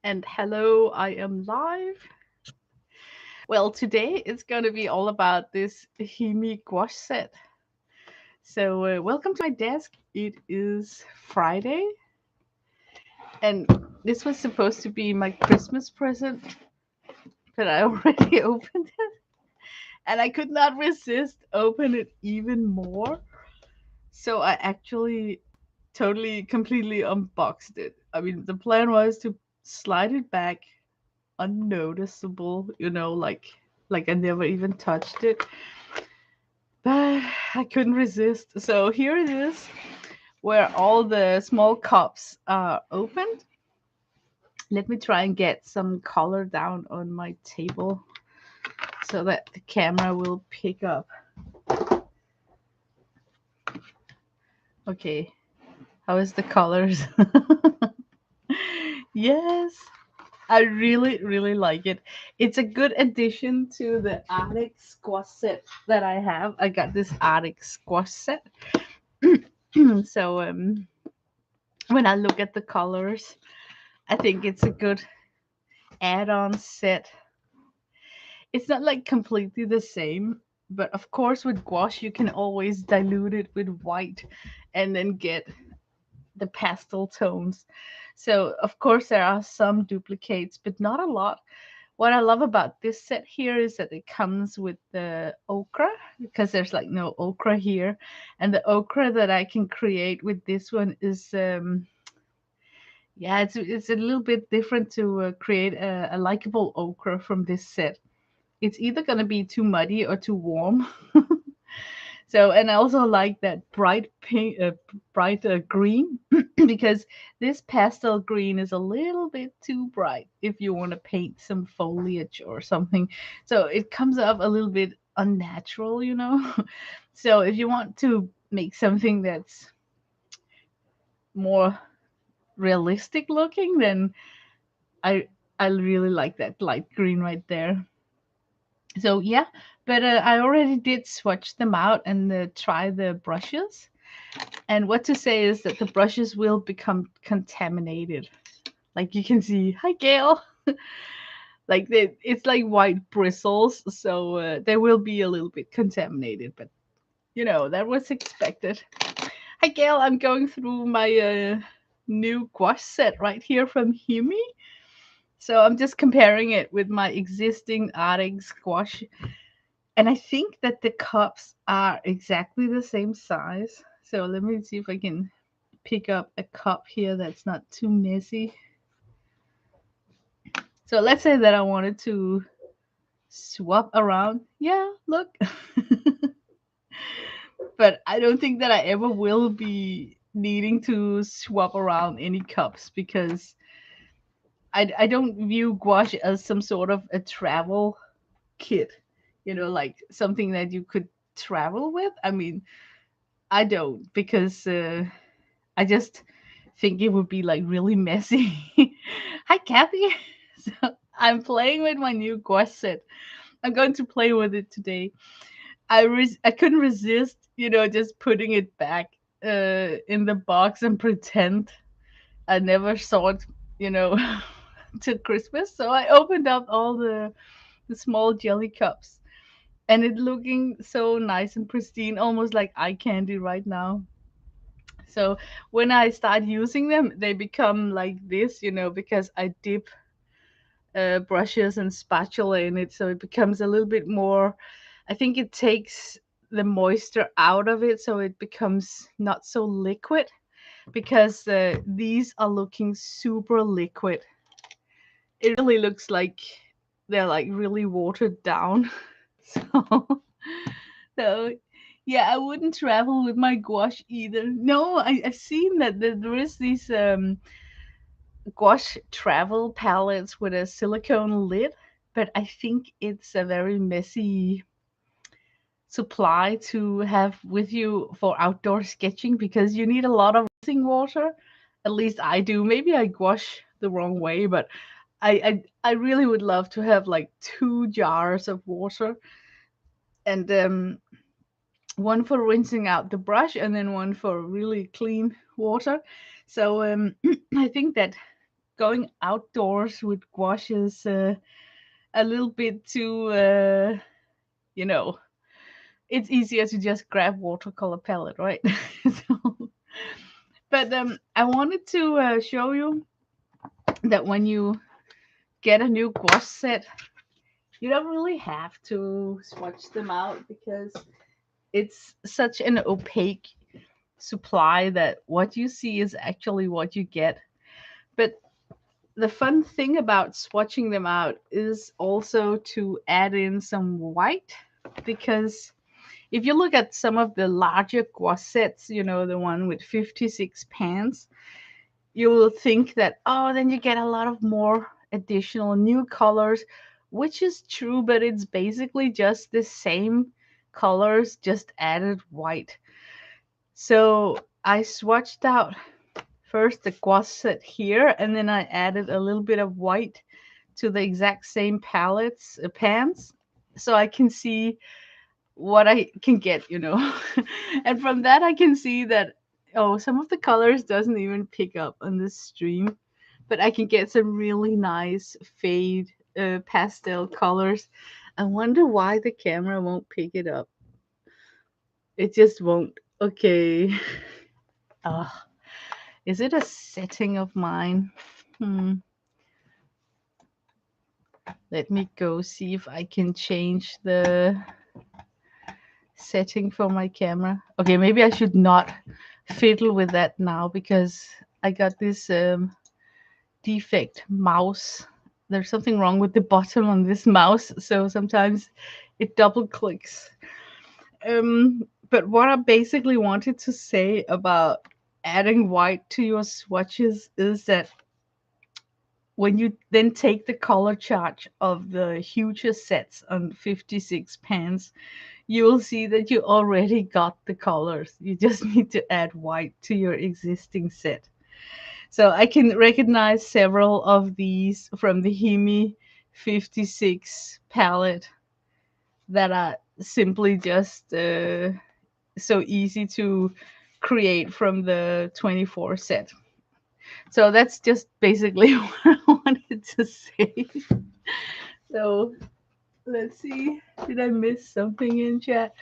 And hello, I am live. Well, today it's going to be all about this HIMI gouache set. So, welcome to my desk. It is Friday, and this was supposed to be my Christmas present, but I already opened it, and I could not resist open it even more. So I actually totally, completely unboxed it. I mean, the plan was to slide it back unnoticeable, like I never even touched it. But I couldn't resist. So here it is, where all the small cups are opened. Let me try and get some color down on my table so that the camera will pick up. Okay, how is the colors? Yes, I really, really like it. It's a good addition to the Arctic squash set that I have. I got this Arctic squash set. So when I look at the colors, I think it's a good add-on set. It's not like completely the same, but of course with gouache you can always dilute it with white and then get the pastel tones. So of course there are some duplicates, but not a lot. What I love about this set here is that it comes with the ochre because there's like no ochre here, and the ochre that I can create with this one is yeah, it's a little bit different to create a likable ochre from this set. It's either gonna be too muddy or too warm. So, and I also like that bright pink, bright green, because this pastel green is a little bit too bright if you want to paint some foliage or something. So it comes up a little bit unnatural. So if you want to make something that's more realistic looking, then I I really like that light green right there. So yeah, but I already did swatch them out and try the brushes. And what to say is that the brushes will become contaminated. Like you can see, hi Gail. Like it's like white bristles, so they will be a little bit contaminated. But that was expected. Hi Gail, I'm going through my new gouache set right here from HIMI. So I'm just comparing it with my existing Arctic squash, and I think that the cups are exactly the same size. So let me see if I can pick up a cup here that's not too messy. So let's say that I wanted to swap around. Yeah, look. But I don't think that I ever will be needing to swap around any cups because I don't view gouache as some sort of a travel kit, like something that you could travel with. I mean, I don't because I just think it would be like really messy. Hi, Kathy. So I'm playing with my new gouache set. I'm going to play with it today. I couldn't resist, just putting it back in the box and pretend I never saw it, you know, to Christmas. So I opened up all the small jelly cups, and it looking so nice and pristine, almost like eye candy right now. So when I start using them, they become like this, because I dip brushes and spatula in it, so it becomes a little bit more. I think it takes the moisture out of it, so it becomes not so liquid. Because these are looking super liquid. It really looks like they're like really watered down. So, so yeah, I wouldn't travel with my gouache either. No, I've seen that there is these gouache travel palettes with a silicone lid, but I think it's a very messy supply to have with you for outdoor sketching because you need a lot of rinsing water. At least I do. Maybe I gouache the wrong way, but I really would love to have like 2 jars of water, and one for rinsing out the brush and then one for really clean water. So I think that going outdoors with gouache is a little bit too, you know, it's easier to just grab watercolor palette, right? So, but I wanted to show you that when you get a new gouache set, you don't really have to swatch them out because it's such an opaque supply that what you see is actually what you get. But the fun thing about swatching them out is also to add in some white, because if you look at some of the larger gouache sets, the one with 56 pans, you will think that, oh, then you get a lot of more additional new colors, which is true, but it's basically just the same colors, just added white. So I swatched out first the gouache set here, and then I added a little bit of white to the exact same palettes, pans, so I can see what I can get. And from that I can see that, oh, some of the colors doesn't even pick up on this stream, but I can get some really nice fade pastel colors. I wonder why the camera won't pick it up. It just won't. Okay. Ah, is it a setting of mine? Let me go see if I can change the setting for my camera. Okay, maybe I should not fiddle with that now because I got this defect mouse. There's something wrong with the bottom on this mouse, so sometimes it double clicks. But what I basically wanted to say about adding white to your swatches is that when you then take the color chart of the huger sets on 56 pans, you will see that you already got the colors. You just need to add white to your existing set. So I can recognize several of these from the HIMI 56 palette that are simply just so easy to create from the 24 set. So that's just basically what I wanted to say. So let's see. Did I miss something in chat?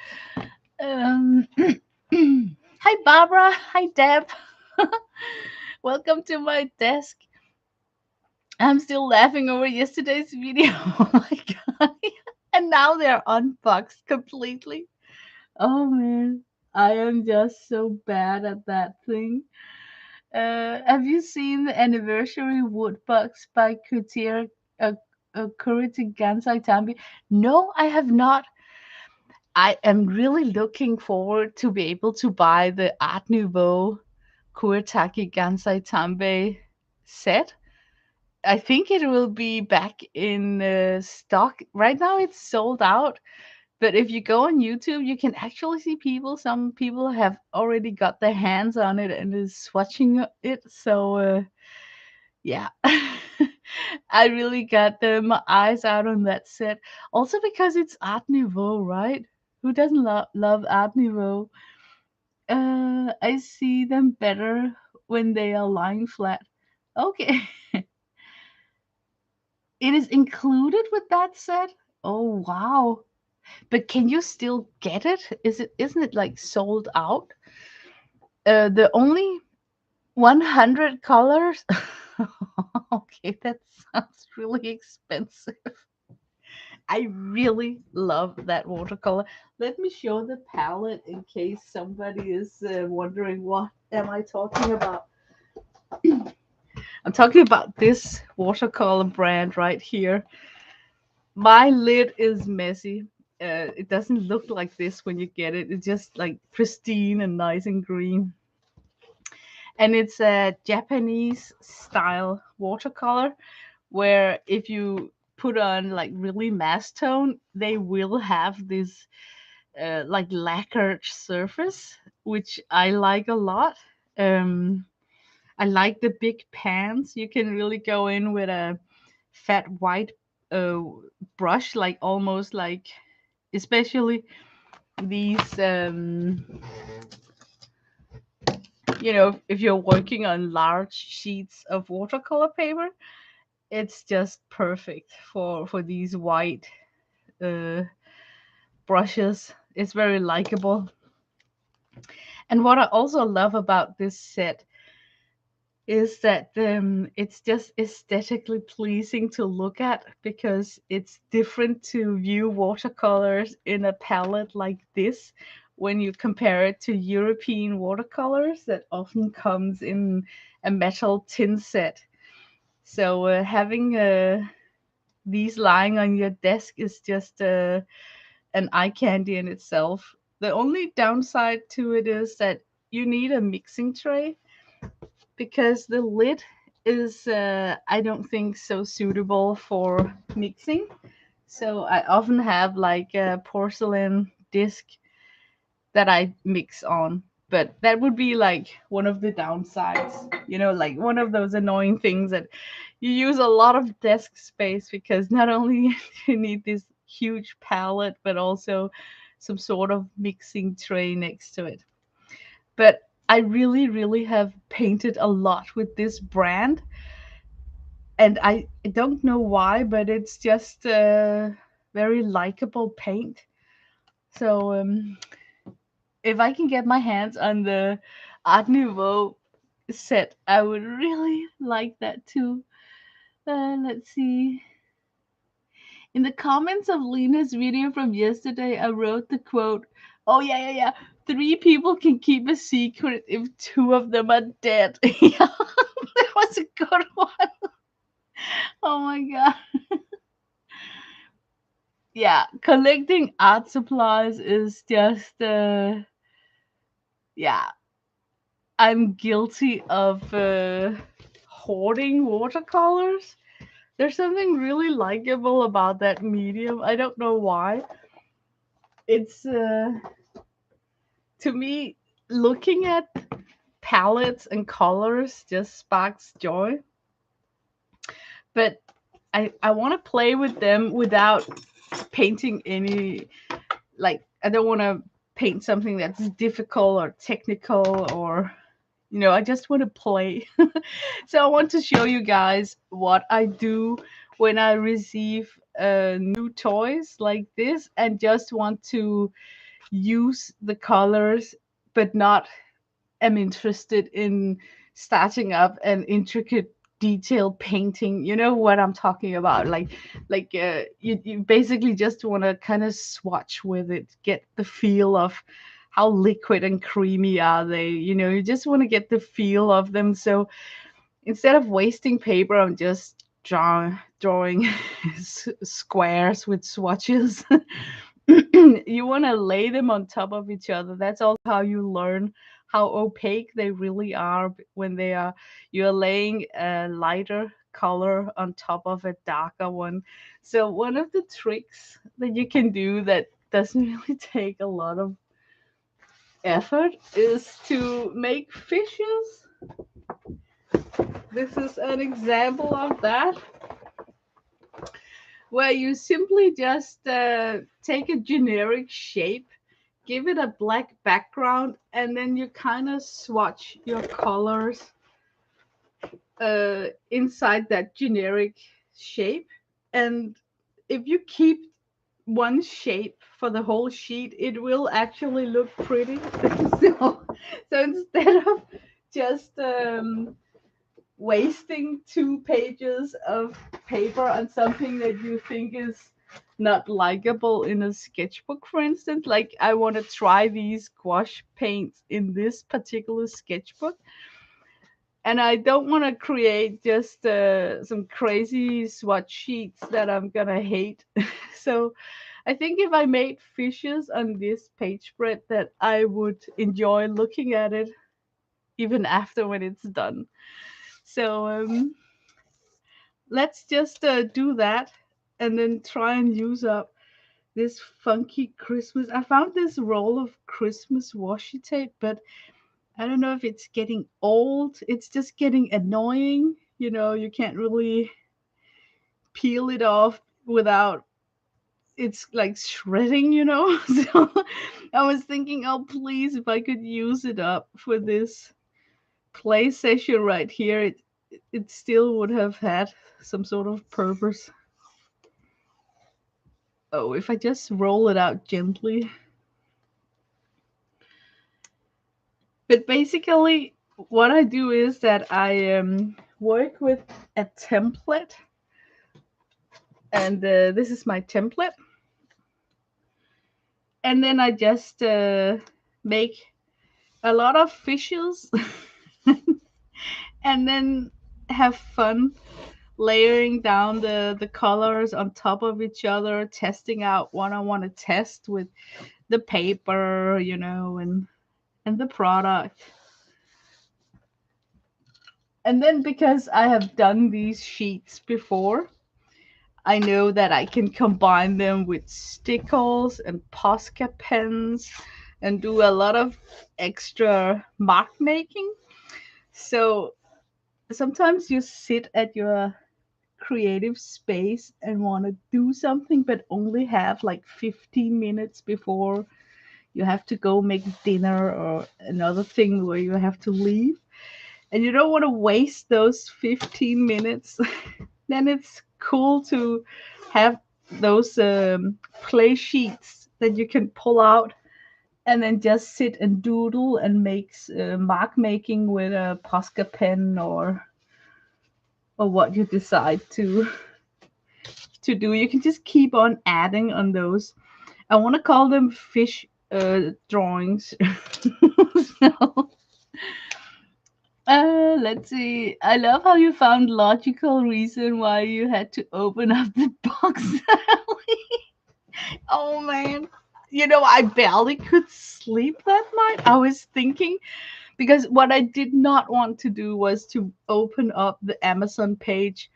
Um, Hi, Barbara. Hi, Deb. Welcome to my desk. I'm still laughing over yesterday's video. Oh my god. And now they're unboxed completely. Oh man. I am just so bad at that thing. Have you seen the anniversary woodbox by Kurita Gansai Tambi? No, I have not. I am really looking forward to be able to buy the Art Nouveau Kuretake Gansai Tambe set. I think it will be back in stock. Right now it's sold out, but if you go on YouTube, you can actually see people. Some people have already got their hands on it and is swatching it. So yeah, I really got my eyes out on that set. Also because it's Art Nouveau, right? Who doesn't love Art Nouveau? I see them better when they are lying flat. Okay. It is included with that set? Oh wow. But can you still get it? Isn't it like sold out? The only 100 colors? Okay, that sounds really expensive. I really love that watercolor. Let me show the palette in case somebody is wondering what am I talking about. I'm talking about this watercolor brand right here. My lid is messy. It doesn't look like this when you get it. It's just like pristine and nice and green. And it's a Japanese style watercolor where if you put on like really mass tone, they will have this like lacquered surface, which I like a lot. Um, I like the big pans. You can really go in with a fat white uh, brush, like almost like, especially these if you're working on large sheets of watercolor paper, it's just perfect for these white uh, brushes. It's very likable. And what I also love about this set is that it's just aesthetically pleasing to look at because it's different to view watercolors in a palette like this when you compare it to European watercolors that often comes in a metal tin set. So having these lying on your desk is just an eye candy in itself. The only downside to it is that you need a mixing tray because the lid is, I don't think, so suitable for mixing. So I often have like a porcelain disc that I mix on. But that would be like one of the downsides, like one of those annoying things that you use a lot of desk space because not only do you need this huge palette, but also some sort of mixing tray next to it. But I really, really have painted a lot with this brand, and I don't know why, but it's just a very likable paint. So if I can get my hands on the Art Nouveau set, I would really like that too. Let's see. In the comments of Lena's video from yesterday, I wrote the quote, "Oh, yeah, yeah, yeah. Three people can keep a secret if two of them are dead." Yeah, that was a good one. Oh my God. Yeah, collecting art supplies is just, yeah, I'm guilty of hoarding watercolors. There's something really likable about that medium. I don't know why. It's, to me, looking at palettes and colors just sparks joy. But I want to play with them without painting any, like, I don't want to paint something that's difficult or technical, or I just want to play. So I want to show you guys what I do when I receive new toys like this and just want to use the colors, but not am interested in starting up an intricate detailed painting. You know what I'm talking about? You basically just want to kind of swatch with it, get the feel of how liquid and creamy are they. You just want to get the feel of them. So instead of wasting paper, I'm just drawing squares with swatches. You want to lay them on top of each other. That's also how you learn how opaque they really are when you're laying a lighter color on top of a darker one. So one of the tricks that you can do that doesn't really take a lot of effort is to make fishes. This is an example of that, where you simply just take a generic shape, give it a black background, and then you kind of swatch your colors inside that generic shape. And if you keep one shape for the whole sheet, it will actually look pretty. So instead of just wasting 2 pages of paper on something that you think is not likable in a sketchbook, for instance. Like, I want to try these gouache paints in this particular sketchbook, and I don't want to create just some crazy swatch sheets that I'm gonna hate. So I think if I made fishes on this page spread, that I would enjoy looking at it even after when it's done. So let's just do that and then try and use up this funky Christmas. I found this roll of Christmas washi tape, but I don't know if it's getting old. It's just getting annoying. You can't really peel it off without it's like shredding. So I was thinking, oh, please, if I could use it up for this. play session right here, it still would have had some sort of purpose. Oh, if I just roll it out gently. But basically, what I do is that I work with a template, and this is my template, and then I just make a lot of fishes, and then have fun layering down the colors on top of each other, testing out what I want to test with the paper, and the product. And then because I have done these sheets before, I know that I can combine them with stickles and Posca pens and do a lot of extra mark making. So sometimes you sit at your creative space and want to do something, but only have like 15 minutes before you have to go make dinner or another thing where you have to leave. And you don't want to waste those 15 minutes. Then it's cool to have those play sheets that you can pull out and then just sit and doodle and make mark making with a Posca pen or what you decide to do. You can just keep on adding on those. I want to call them fish drawings. So, let's see. I love how you found logical reason why you had to open up the box. Oh man. I barely could sleep that night. I was thinking because what I did not want to do was to open up the Amazon page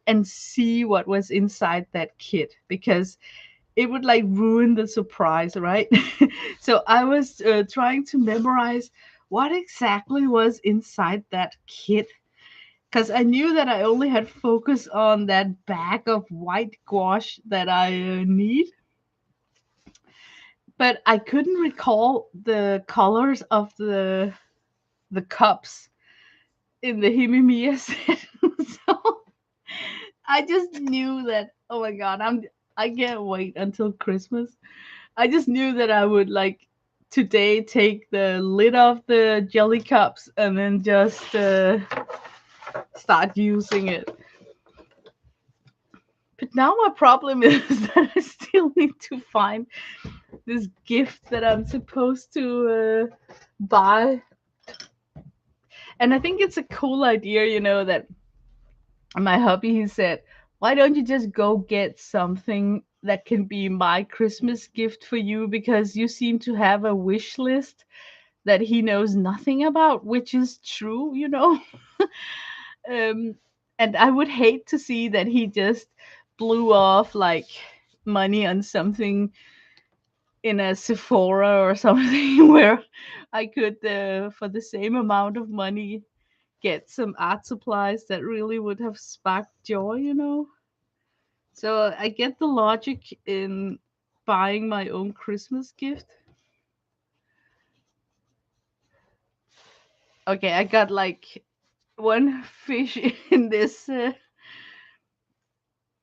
and see what was inside that kit because it would like ruin the surprise, right? So I was trying to memorize what exactly was inside that kit because I knew that I only had focus on that bag of white gouache that I need, but I couldn't recall the colors of the cups in the HIMI set. So I just knew that, oh my god, I can't wait until Christmas. I just knew that I would like today take the lid off the jelly cups and then just start using it. But now my problem is that I still need to find this gift that I'm supposed to buy. And I think it's a cool idea, that my hubby, he said, why don't you just go get something that can be my Christmas gift for you because you seem to have a wish list that he knows nothing about, which is true. um, and I would hate to see that he just blew off like money on something in a Sephora or something where I could, for the same amount of money, get some art supplies that really would have sparked joy. So I get the logic in buying my own Christmas gift. Okay, I got like one fish in this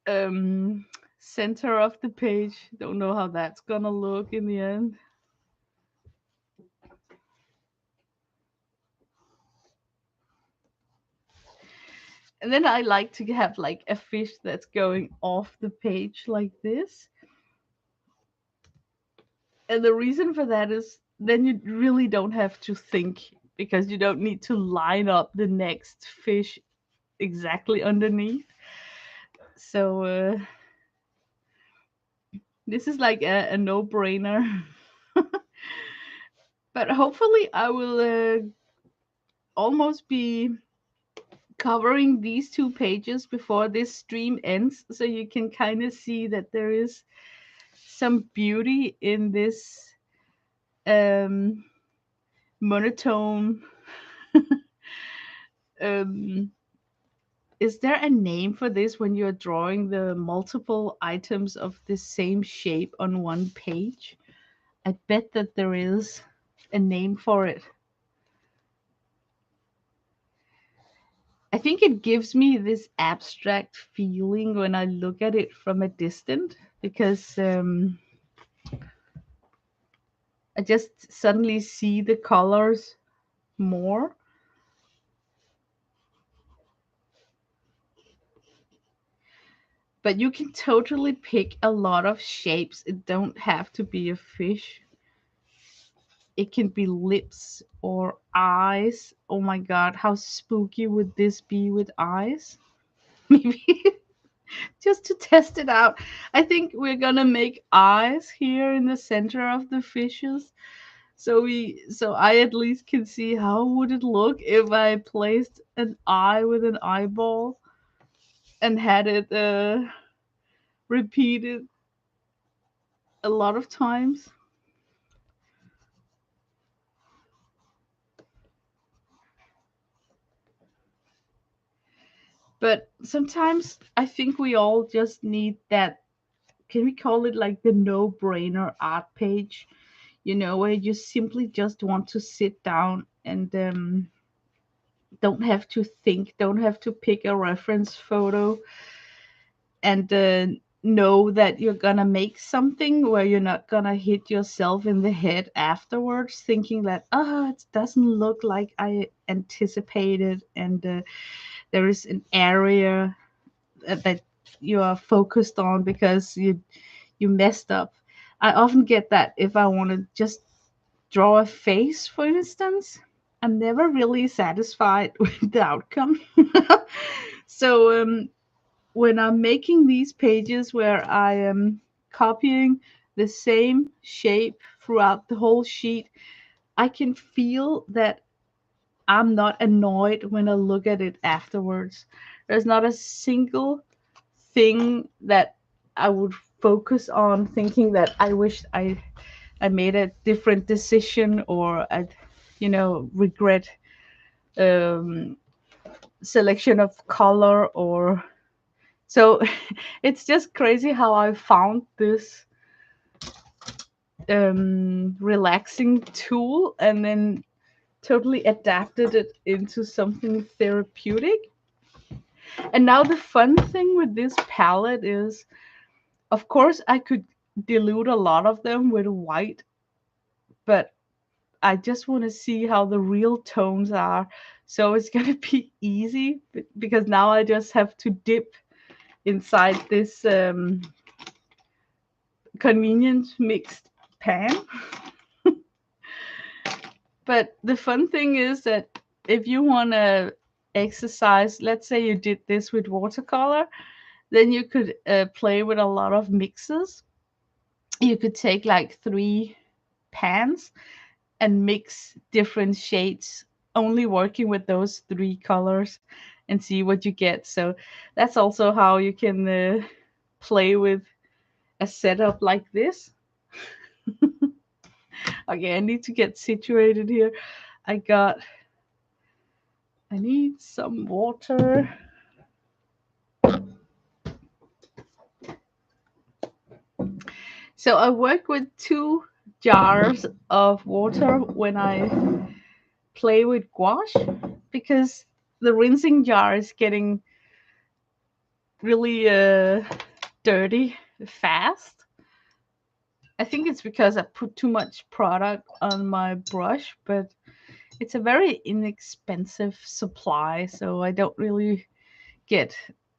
um center of the page. Don't know how that's gonna look in the end. And then I like to have like a fish that's going off the page like this. And the reason for that is then you really don't have to think because you don't need to line up the next fish exactly underneath. So this is like a no-brainer. But hopefully I will almost be covering these two pages before this stream ends so you can kind of see that there is some beauty in this um, monotone. um, is there a name for this when you're drawing the multiple items of the same shape on one page? I bet that there is a name for it. I think it gives me this abstract feeling when I look at it from a distance because I just suddenly see the colors more. But you can totally pick a lot of shapes. It don't have to be a fish. It can be lips or eyes. Oh my god, how spooky would this be with eyes? Maybe just to test it out. I think we're gonna make eyes here in the center of the fishes. So I at least can see how would it look if I placed an eye with an eyeball and had it repeated a lot of times. But sometimes I think we all just need that. Can we call it like the no brainer art page? Where you simply just want to sit down and don't have to think, don't have to pick a reference photo, and know that you're gonna make something where you're not gonna hit yourself in the head afterwards thinking that, oh, it doesn't look like I anticipated, and there is an area that you are focused on because you messed up. I often get that if I want to just draw a face, for instance. I'm never really satisfied with the outcome. So when I'm making these pages where I am copying the same shape throughout the whole sheet, I can feel that I'm not annoyed when I look at it afterwards. There's not a single thing that I would focus on thinking that I wish I made a different decision, or I regret um, selection of color, or so. It's just crazy how I found this relaxing tool and then totally adapted it into something therapeutic. And now the fun thing with this palette is, of course, I could dilute a lot of them with white, but I just want to see how the real tones are. So it's going to be easy because now I just have to dip inside this convenient mixed pan. But the fun thing is that if you want to exercise, let's say you did this with watercolor, then you could play with a lot of mixes. You could take like 3 pans and mix different shades, only working with those 3 colors, and see what you get. So that's also how you can play with a setup like this. Okay, I need to get situated here. I got, I need some water. So I work with 2 jars of water when I play with gouache because the rinsing jar is getting really dirty fast. I think it's because I put too much product on my brush, but it's a very inexpensive supply, so I don't really get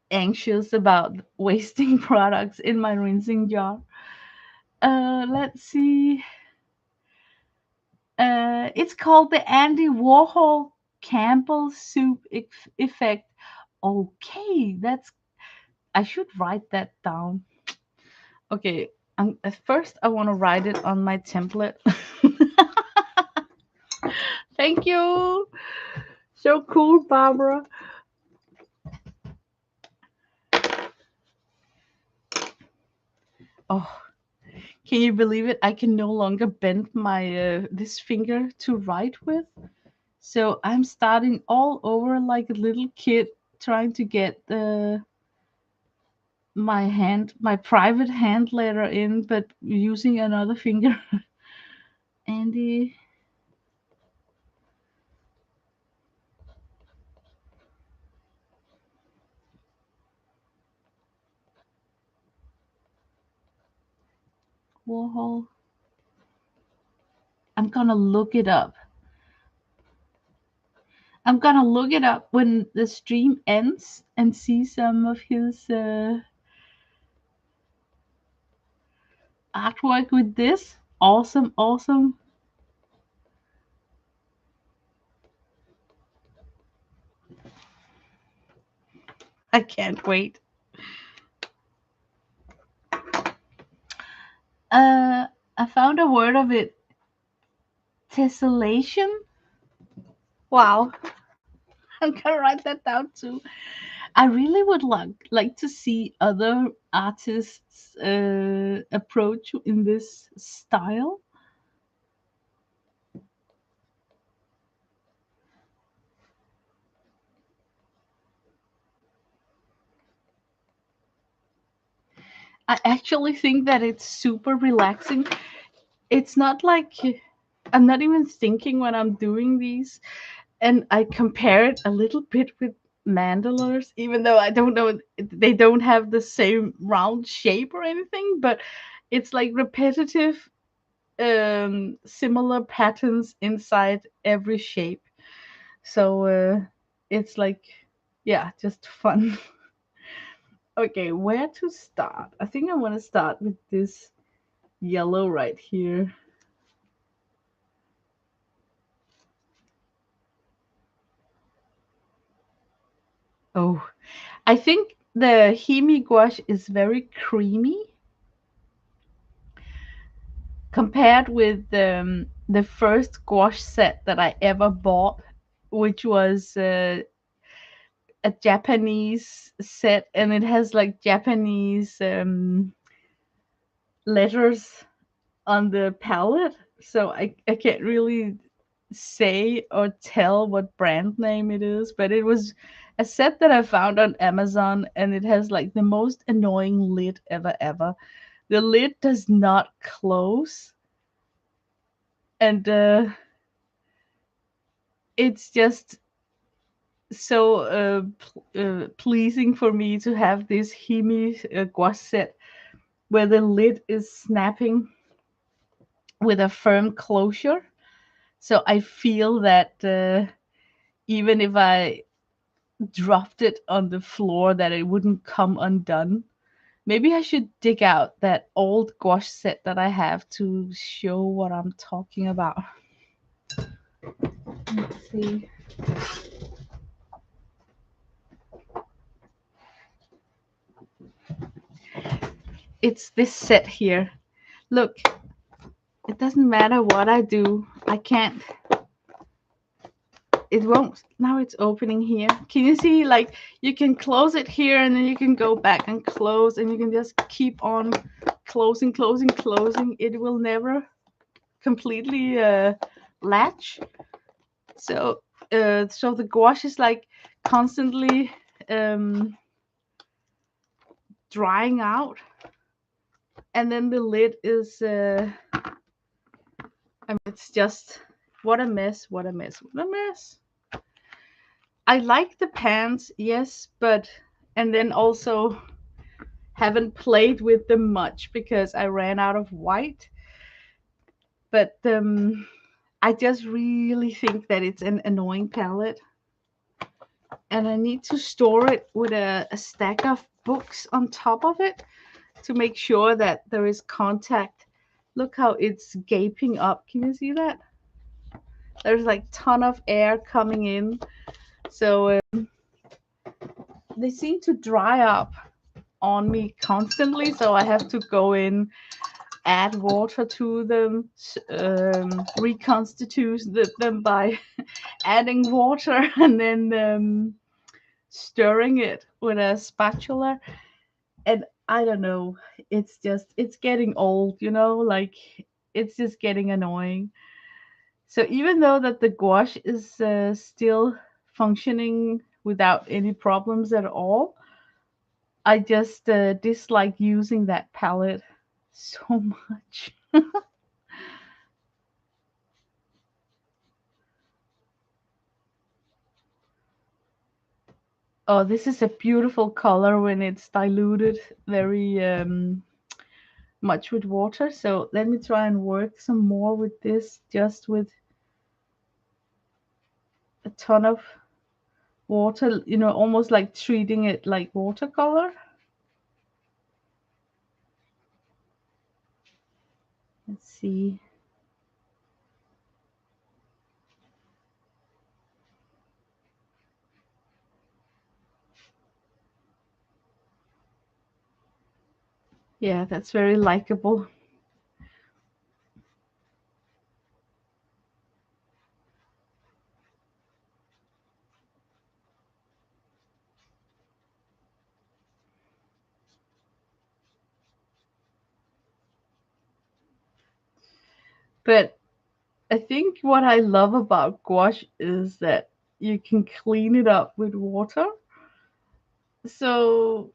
anxious about wasting products in my rinsing jar. Let's see. It's called the Andy Warhol Campbell soup effect. Okay, that's. I should write that down. Okay, at first I want to write it on my template. Thank you. So cool, Barbara. Oh, can you believe it? I can no longer bend my this finger to write with. So I'm starting all over like a little kid trying to get my private hand letter in, but using another finger. Andy. Warhol. I'm gonna look it up. I'm gonna look it up when the stream ends and see some of his artwork with this. Awesome, awesome. I can't wait. I found a word of it. Tessellation. Wow. I'm gonna write that down too. I really would like to see other artists approach in this style. I actually think that it's super relaxing. It's not like I'm not even thinking when I'm doing these, and I compare it a little bit with mandalas, even though I don't know, they don't have the same round shape or anything, but it's like repetitive, similar patterns inside every shape. So it's like, yeah, just fun. Okay, where to start? I think I want to start with this yellow right here. Oh, I think the HIMI gouache is very creamy compared with the first gouache set that I ever bought, which was a Japanese set, and it has like Japanese letters on the palette. So I can't really say or tell what brand name it is, but it was a set that I found on Amazon, and it has like the most annoying lid ever. The lid does not close, and it's just so pleasing for me to have this Himi gouache set where the lid is snapping with a firm closure. So I feel that even if I dropped it on the floor, that it wouldn't come undone. Maybe I should dig out that old gouache set that I have to show what I'm talking about. Let's see. It's this set here. Look, it doesn't matter what I do. I can't. It won't. Now it's opening here. Can you see? Like, you can close it here, and then you can go back and close, and you can just keep on closing. It will never completely latch. So the gouache is like constantly drying out, and then the lid is I mean, it's just what a mess, what a mess, what a mess. I like the pants, yes, but and then also haven't played with them much because I ran out of white. But I just really think that it's an annoying palette, and I need to store it with a stack of books on top of it to make sure that there is contact. Look how it's gaping up. Can you see that? There's like ton of air coming in. So they seem to dry up on me constantly. So I have to go in, add water to them, reconstitute them by adding water and then stirring it with a spatula. And I don't know, it's getting old, like it's just getting annoying. So even though that the gouache is still functioning without any problems at all, I just dislike using that palette so much. Oh, this is a beautiful color when it's diluted very much with water. So let me try and work some more with this, just with a ton of water, almost like treating it like watercolor. Let's see. Yeah, that's very likable. But I think what I love about gouache is that you can clean it up with water. So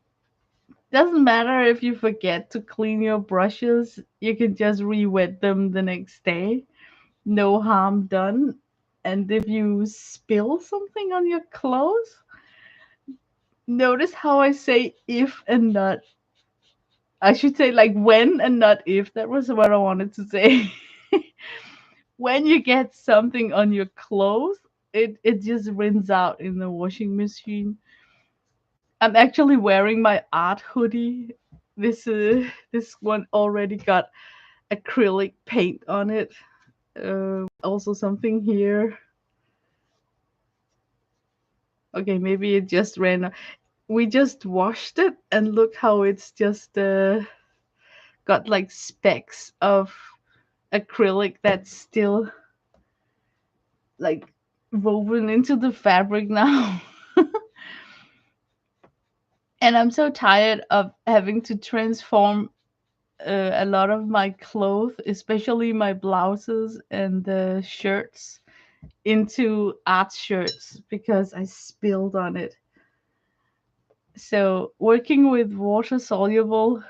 doesn't matter if you forget to clean your brushes, you can just re-wet them the next day. No harm done. And if you spill something on your clothes, notice how I say if and not. I should say like when and not if. That was what I wanted to say. When you get something on your clothes, it just rinse out in the washing machine. I'm actually wearing my art hoodie. This one already got acrylic paint on it. Also something here. Okay, maybe it just ran. We just washed it, and look how it's just got like specks of acrylic that's still like woven into the fabric now. And I'm so tired of having to transform a lot of my clothes, especially my blouses and the shirts, into art shirts because I spilled on it. So working with water soluble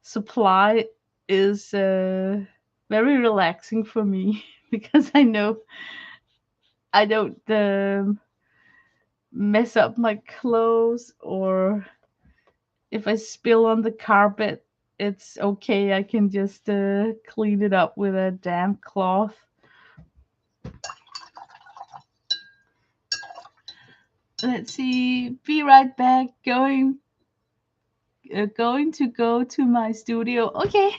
supply is very relaxing for me because I know I don't mess up my clothes, or if I spill on the carpet, it's okay. I can just clean it up with a damp cloth. Let's see. Be right back. Going to go to my studio. Okay.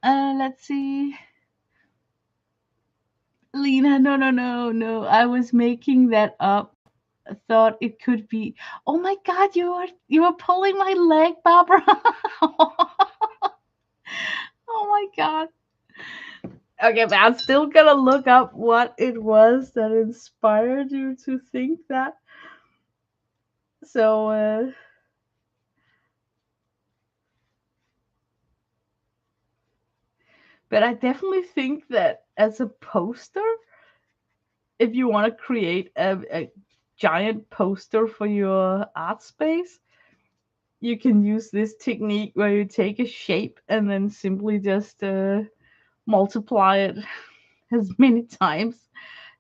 Let's see. Lena, no, no, no, no. I was making that up. I thought it could be. Oh my God, you are pulling my leg, Barbara. Oh my God. Okay, but I'm still gonna look up what it was that inspired you to think that. So, but I definitely think that as a poster, if you want to create a giant poster for your art space, you can use this technique where you take a shape and then simply just multiply it as many times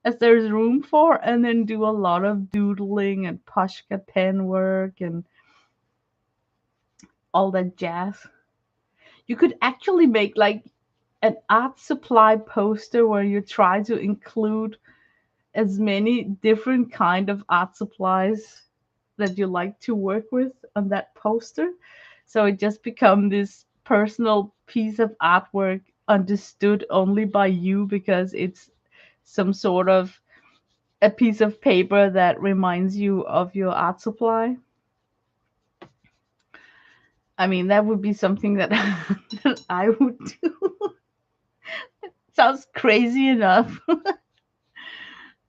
as there's room for, and then do a lot of doodling and Poshka pen work and all that jazz. You could actually make like an art supply poster where you try to include as many different kind of art supplies that you like to work with on that poster. So it just become this personal piece of artwork understood only by you because it's some sort of a piece of paper that reminds you of your art supply. I mean, that would be something that, that I would do. Sounds crazy enough.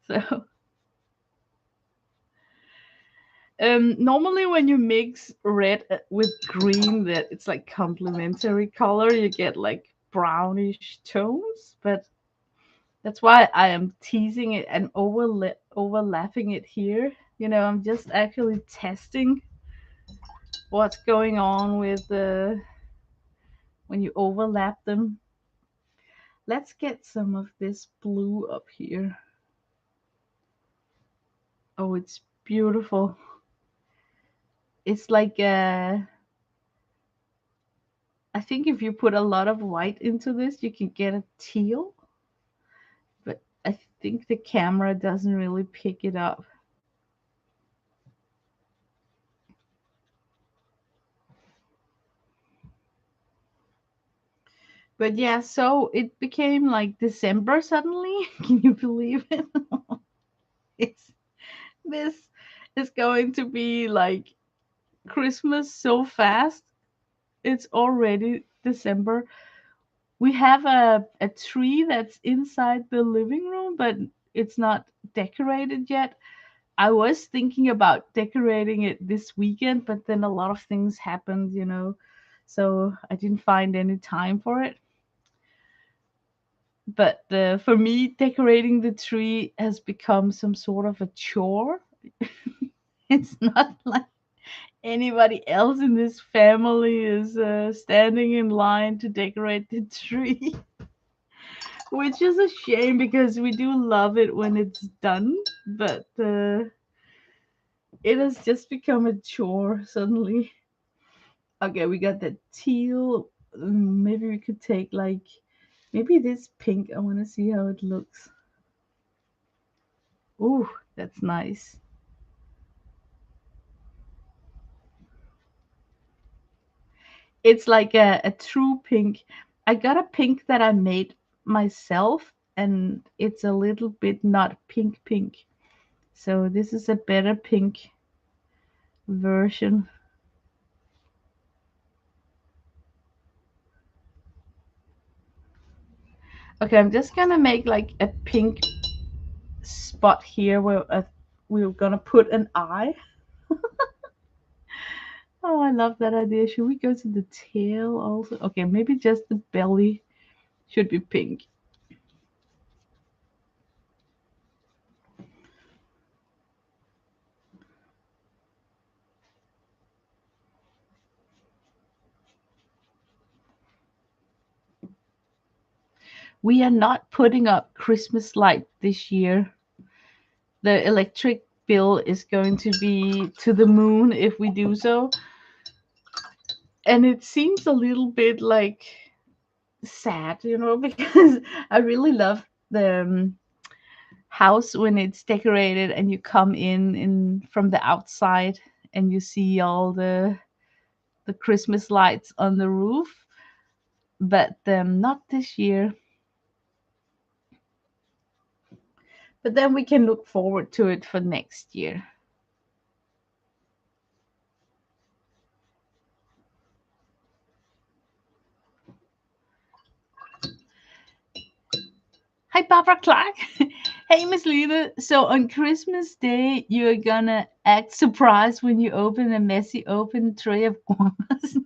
So, normally when you mix red with green, that it's like complementary color, you get like brownish tones. But that's why I am teasing it and overlapping it here. I'm just actually testing what's going on with the when you overlap them. Let's get some of this blue up here. Oh, it's beautiful. It's like I think if you put a lot of white into this, you can get a teal, but I think the camera doesn't really pick it up. But yeah, so it became like December suddenly. Can you believe it? It's this is going to be like Christmas so fast. It's already December. We have a tree that's inside the living room, but it's not decorated yet. I was thinking about decorating it this weekend, but then a lot of things happened, so I didn't find any time for it. But for me, decorating the tree has become some sort of a chore. It's not like anybody else in this family is standing in line to decorate the tree, which is a shame because we do love it when it's done, but it has just become a chore suddenly. Okay, we got the teal. Maybe we could take like maybe this pink. I want to see how it looks. Ooh, that's nice. It's like a true pink. I got a pink that I made myself, and it's a little bit not pink pink. So this is a better pink version. Okay, I'm just gonna make like a pink spot here where we're gonna put an eye. Oh, I love that idea. Should we go to the tail also? Okay, maybe just the belly should be pink. We are not putting up Christmas light this year. The electric bill is going to be to the moon if we do so. And it seems a little bit like sad, because I really love the house when it's decorated and you come in from the outside and you see all the Christmas lights on the roof. But not this year. But then we can look forward to it for next year. Hi, Barbara Clark. Hey, Miss Lena. So on Christmas Day, you're gonna act surprised when you open a messy open tray of guavas.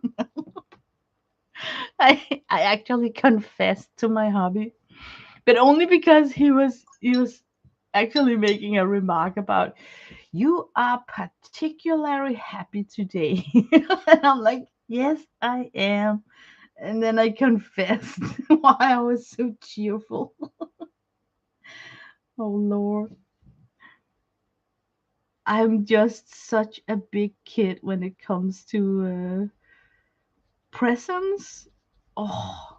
I actually confessed to my hobby, but only because he was actually making a remark about you are particularly happy today, and I'm like, yes, I am. And then I confessed why I was so cheerful. Oh Lord. I'm just such a big kid when it comes to presents. Oh,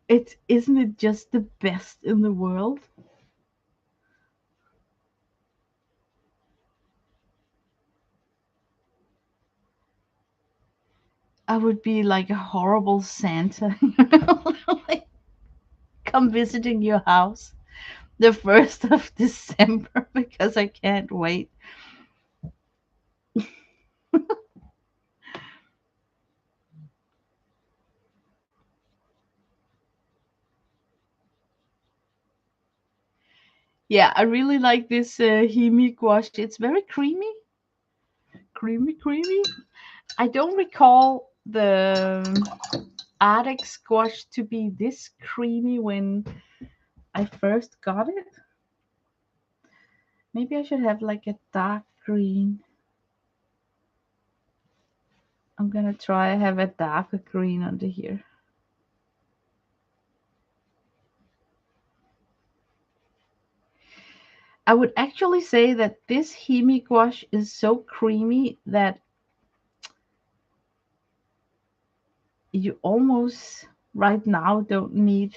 it isn't it just the best in the world? I would be like a horrible Santa, like come visiting your house the 1st of December because I can't wait. Yeah, I really like this HIMI gouache. It's very creamy, creamy, creamy. I don't recall the Arctic squash to be this creamy when I first got it. Maybe I should have like a dark green. I'm gonna try have a darker green under here. I would actually say that this Himi gouache is so creamy that you almost right now don't need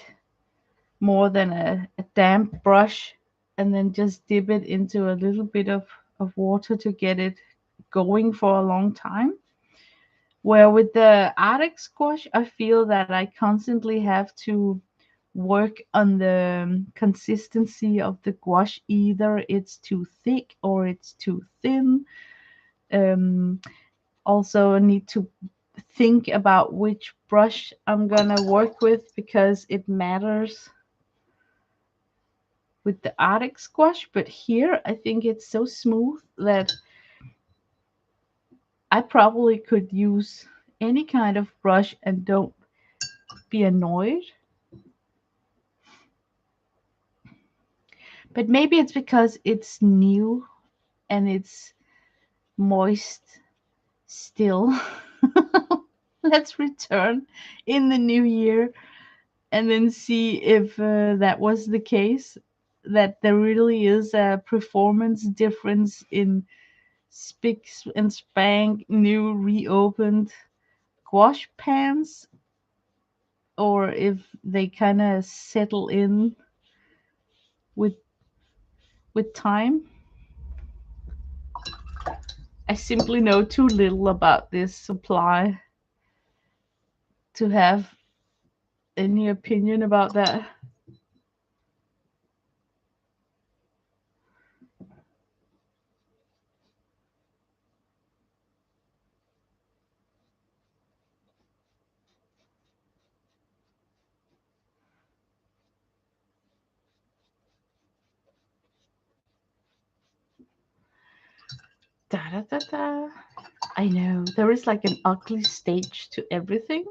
more than a damp brush, and then just dip it into a little bit of water to get it going for a long time. Where with the Arctic squash, I feel that I constantly have to work on the consistency of the gouache. Either it's too thick or it's too thin. Um, Also, need to think about which brush I'm gonna work with because it matters with the Arctic squash. But here, I think it's so smooth that I probably could use any kind of brush and don't be annoyed. But maybe it's because it's new and it's moist still. Let's return in the new year and then see if that was the case. That there really is a performance difference in spick and spank new reopened gouache pans, or if they kind of settle in with time. I simply know too little about this supply to have any opinion about that. Da da da da. I know there is like an ugly stage to everything,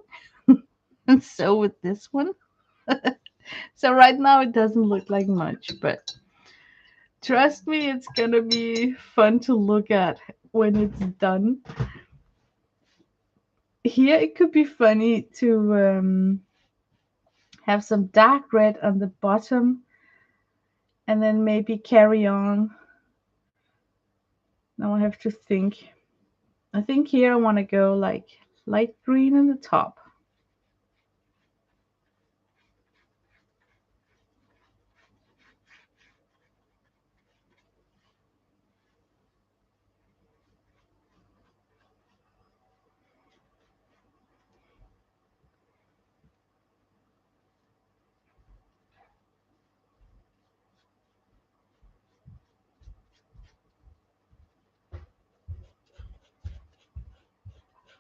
and so with this one. So right now it doesn't look like much, but trust me, it's gonna be fun to look at when it's done. Here it could be funny to have some dark red on the bottom and then maybe carry on. Now I have to think. I think here I want to go like light green on the top.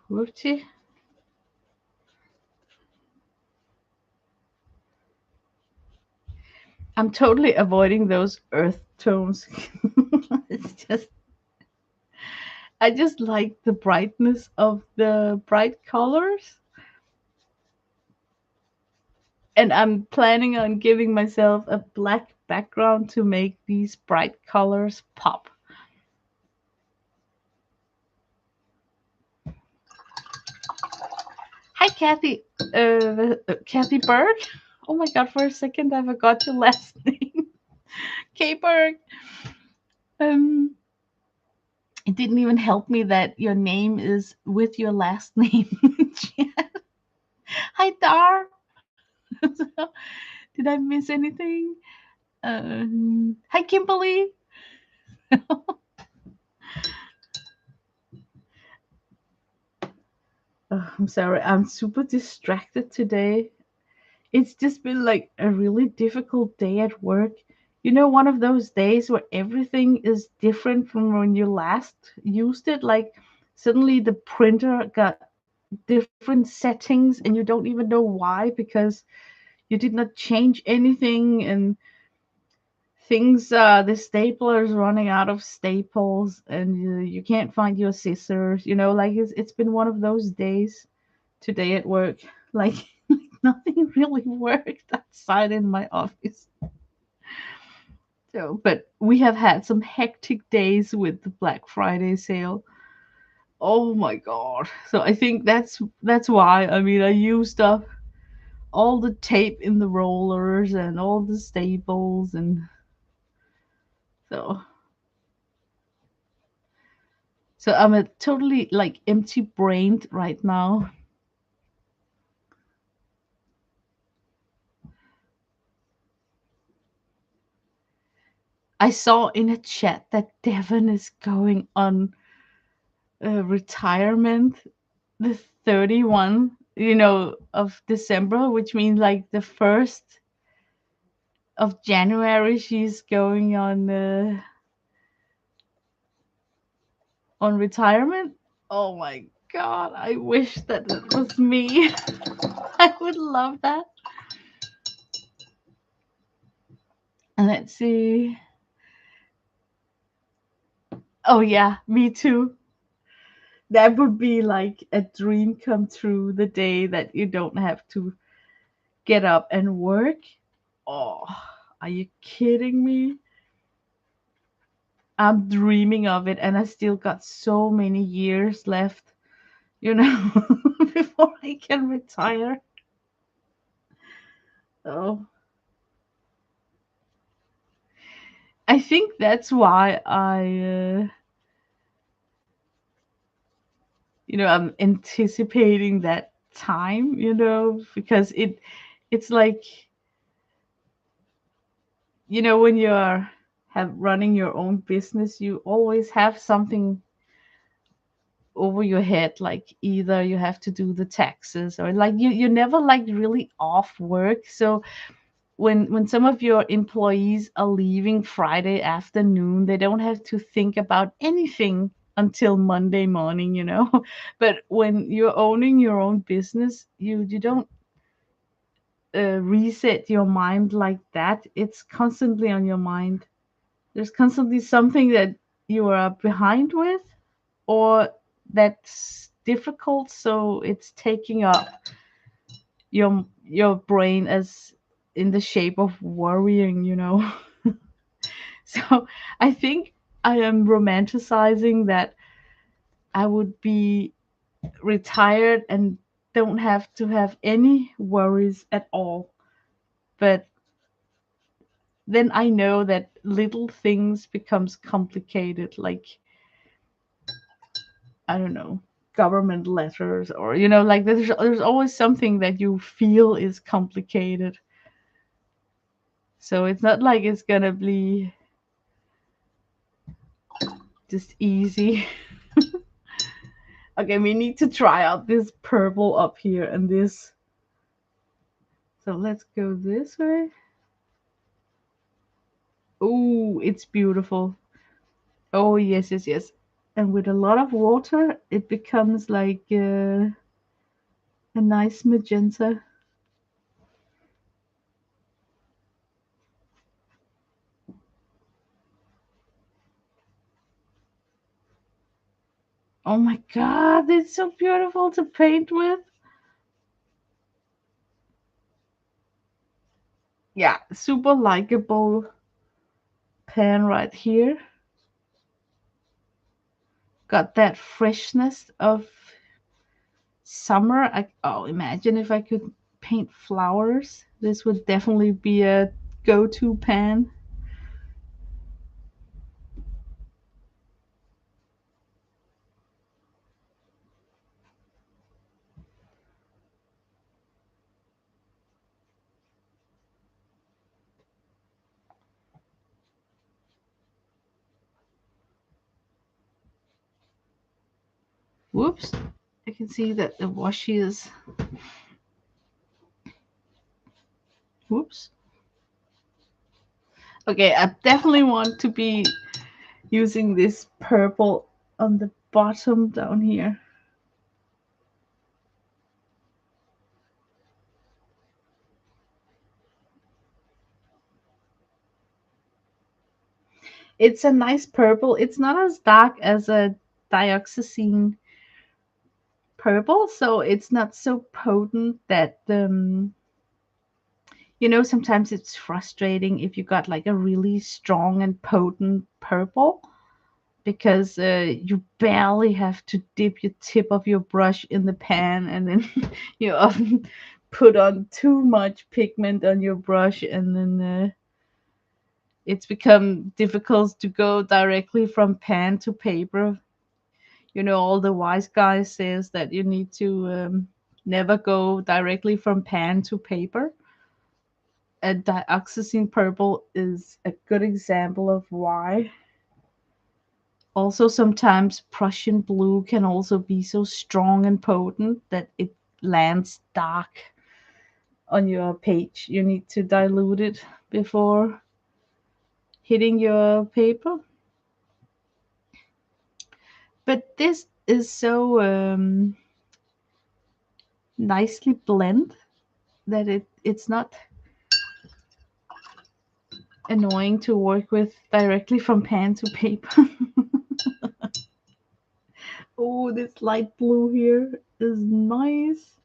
Whoopsie. I'm totally avoiding those earth tones. It's just I just like the brightness of the bright colors. And I'm planning on giving myself a black background to make these bright colors pop. Hi, Kathy. Kathy Berg. Oh my God! For a second, I forgot your last name. K Berg. Um, it didn't even help me that your name is with your last name. Hi, Dar. Did I miss anything? Hi, Kimberly. I'm sorry. I'm super distracted today. It's just been like a really difficult day at work. You know, one of those days where everything is different from when you last used it. Like suddenly the printer got different settings and you don't even know why because you did not change anything, and things the stapler is running out of staples and you can't find your scissors. Like it's been one of those days today at work. Like nothing really worked outside in my office. So, but we have had some hectic days with the Black Friday sale. Oh my god. So I think that's why. I mean, I used up all the tape in the rollers and all the staples, and so I'm a totally like empty brained right now. I saw in a chat that Devon is going on retirement the 31, of December, which means like the 1st of January she's going on retirement. Oh my god, I wish that it was me. I would love that. And let's see. Oh yeah, me too. That would be like a dream come true, the day that you don't have to get up and work. Oh, are you kidding me? I'm dreaming of it, and I still got so many years left, you know, before I can retire. Oh, I think that's why I'm anticipating that time, because it's like, when you're have running your own business, you always have something over your head, like either you have to do the taxes, or like you're never like really off work. So when some of your employees are leaving Friday afternoon, they don't have to think about anything until Monday morning, but when you're owning your own business, you don't reset your mind like that. It's constantly on your mind. There's constantly something that you are behind with, or that's difficult, so it's taking up your brain as in the shape of worrying. So I think I am romanticizing that I would be retired and don't have to have any worries at all. But then I know that little things becomes complicated, like, I don't know, government letters, or like there's always something that you feel is complicated. So it's not like it's gonna be just easy. Okay, we need to try out this purple up here and this. So let's go this way. Oh, it's beautiful. Oh, yes, yes, yes. And with a lot of water, it becomes like a nice magenta. Oh my god, it's so beautiful to paint with. Yeah, super likable pan right here. Got that freshness of summer. Imagine if I could paint flowers. This would definitely be a go-to pan. Whoops. I can see that the washi is. Whoops. Okay, I definitely want to be using this purple on the bottom down here. It's a nice purple. It's not as dark as a dioxazine purple, so it's not so potent that sometimes it's frustrating if you got like a really strong and potent purple, because you barely have to dip your tip of your brush in the pan, and then you often put on too much pigment on your brush, and then it's become difficult to go directly from pan to paper. All the wise guys says that you need to never go directly from pan to paper. a dioxazine purple is a good example of why. Also, sometimes Prussian blue can also be so strong and potent that it lands dark on your page. You need to dilute it before hitting your paper. But this is so nicely blend that it's not annoying to work with directly from pan to paper. Oh, this light blue here is nice.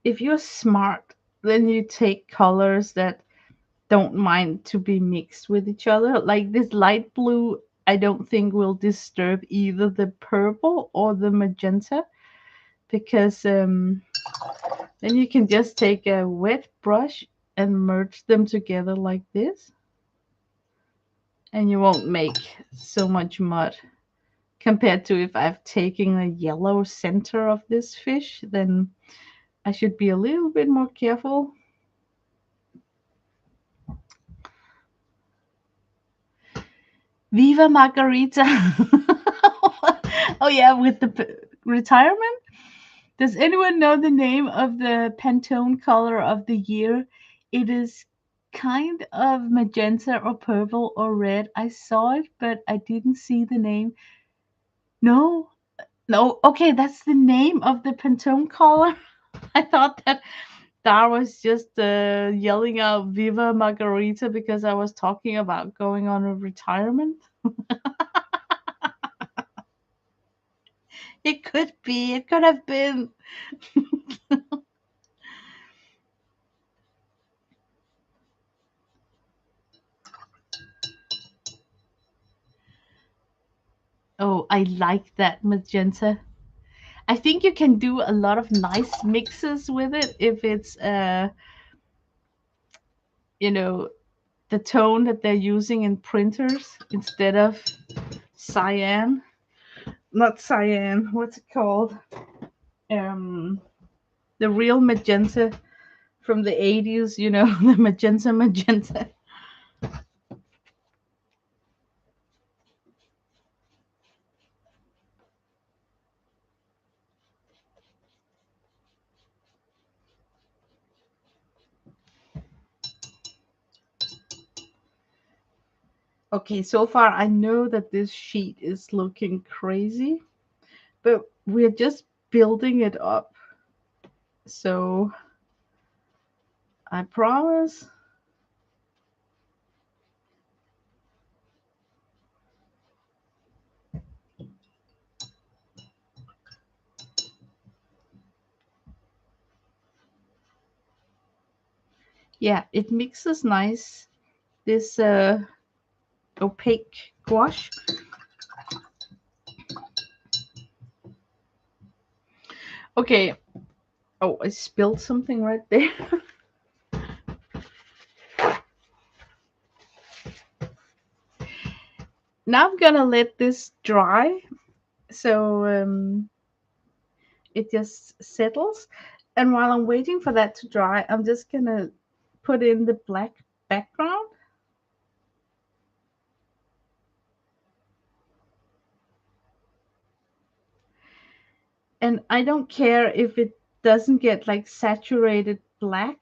If you're smart, then you take colors that don't mind to be mixed with each other. Like this light blue, I don't think will disturb either the purple or the magenta because then you can just take a wet brush and merge them together like this, and you won't make so much mud compared to if I've taken a yellow center of this fish, then I should be a little bit more careful. Viva Margarita. Oh yeah, with the retirement. Does anyone know the name of the Pantone color of the year? It is kind of magenta or purple or red. I saw it, but I didn't see the name. No, no. Okay, that's the name of the Pantone color. I thought that Dar was just yelling out "Viva Margarita" because I was talking about going on a retirement. It could be. It could have been. Oh, I like that magenta. I think you can do a lot of nice mixes with it if it's you know, the tone that they're using in printers instead of cyan. Not cyan. What's it called? Um, the real magenta from the 80s, you know, the magenta. Okay, so far I know that this sheet is looking crazy, but we're just building it up. So I promise. Yeah, it mixes nice. This opaque gouache. Okay. Oh, I spilled something right there. Now I'm gonna let this dry so it just settles. And while I'm waiting for that to dry, I'm just gonna put in the black background. And I don't care if it doesn't get like saturated black.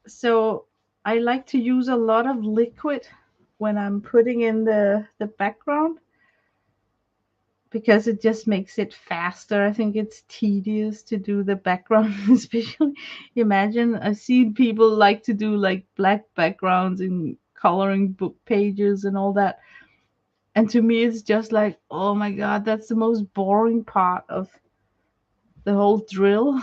So I like to use a lot of liquid when I'm putting in the background because it just makes it faster. I think it's tedious to do the background, especially imagine I've seen people like to do like black backgrounds in coloring book pages and all that. And to me it's just like, oh my god, that's the most boring part of the whole drill.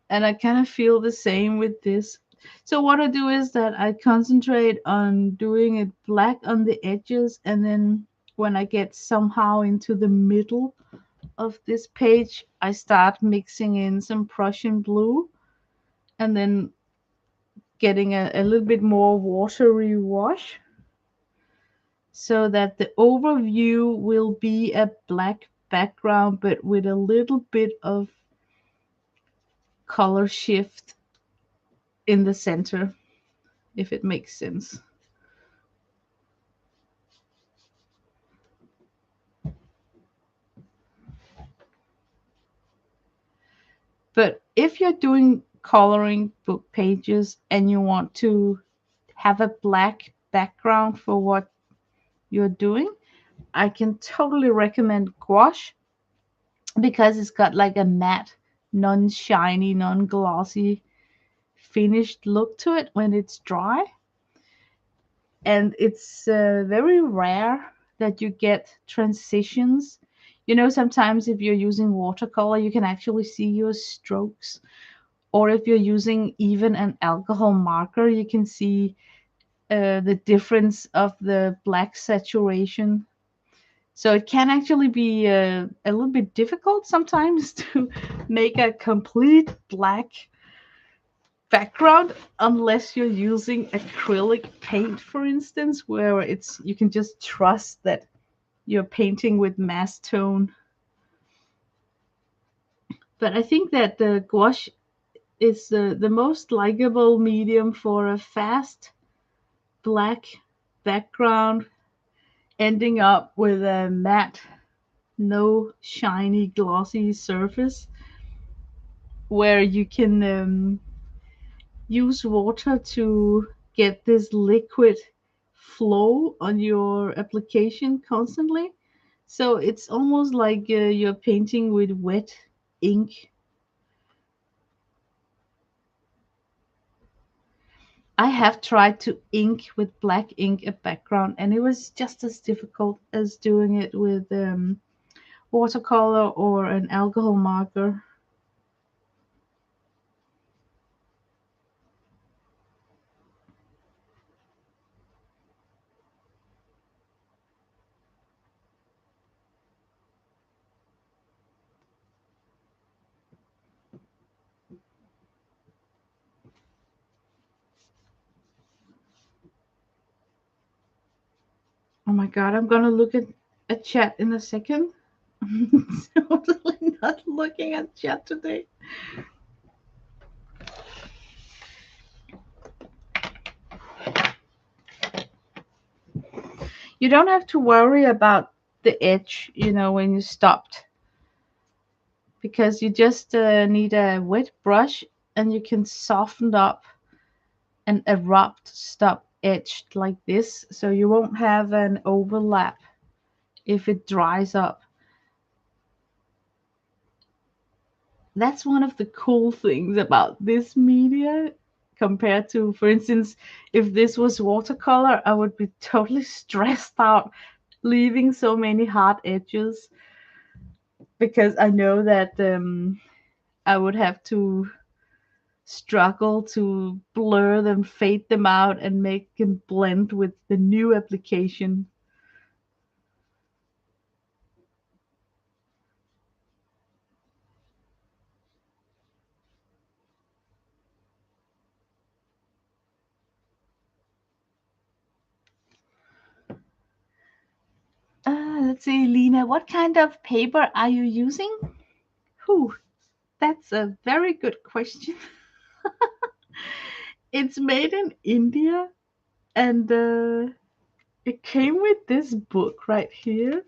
And I kind of feel the same with this. So what I do is that I concentrate on doing it black on the edges, and then when I get somehow into the middle of this page, I start mixing in some Prussian blue, and then getting a little bit more watery wash so that the overview will be a black background but with a little bit of color shift in the center, if it makes sense. But if you're doing coloring book pages and you want to have a black background for what you're doing, I can totally recommend gouache because it's got like a matte, non shiny, non glossy finished look to it when it's dry. And it's very rare that you get transitions. You know, sometimes if you're using watercolor, you can actually see your strokes. Or if you're using even an alcohol marker, you can see the difference of the black saturation. So it can actually be a little bit difficult sometimes to make a complete black background unless you're using acrylic paint, for instance, where it's you can just trust that you're painting with mass tone. But I think that the gouache is the most likable medium for a fast black background ending up with a matte, no shiny, glossy surface where you can use water to get this liquid flow on your application constantly. So it's almost like you're painting with wet ink. I have tried to ink with black ink a background, and it was just as difficult as doing it with watercolor or an alcohol marker. Oh my god, I'm gonna look at a chat in a second. I'm totally not looking at chat today. You don't have to worry about the edge, you know, when you stopped, because you just need a wet brush and you can soften up an abrupt stop edge like this so you won't have an overlap if it dries up. That's one of the cool things about this media compared to, for instance, if this was watercolor, I would be totally stressed out leaving so many hard edges because I know that I would have to struggle to blur them, fade them out, and make them blend with the new application. Let's see, Lena, what kind of paper are you using? Whew, that's a very good question. It's made in India, and it came with this book right here.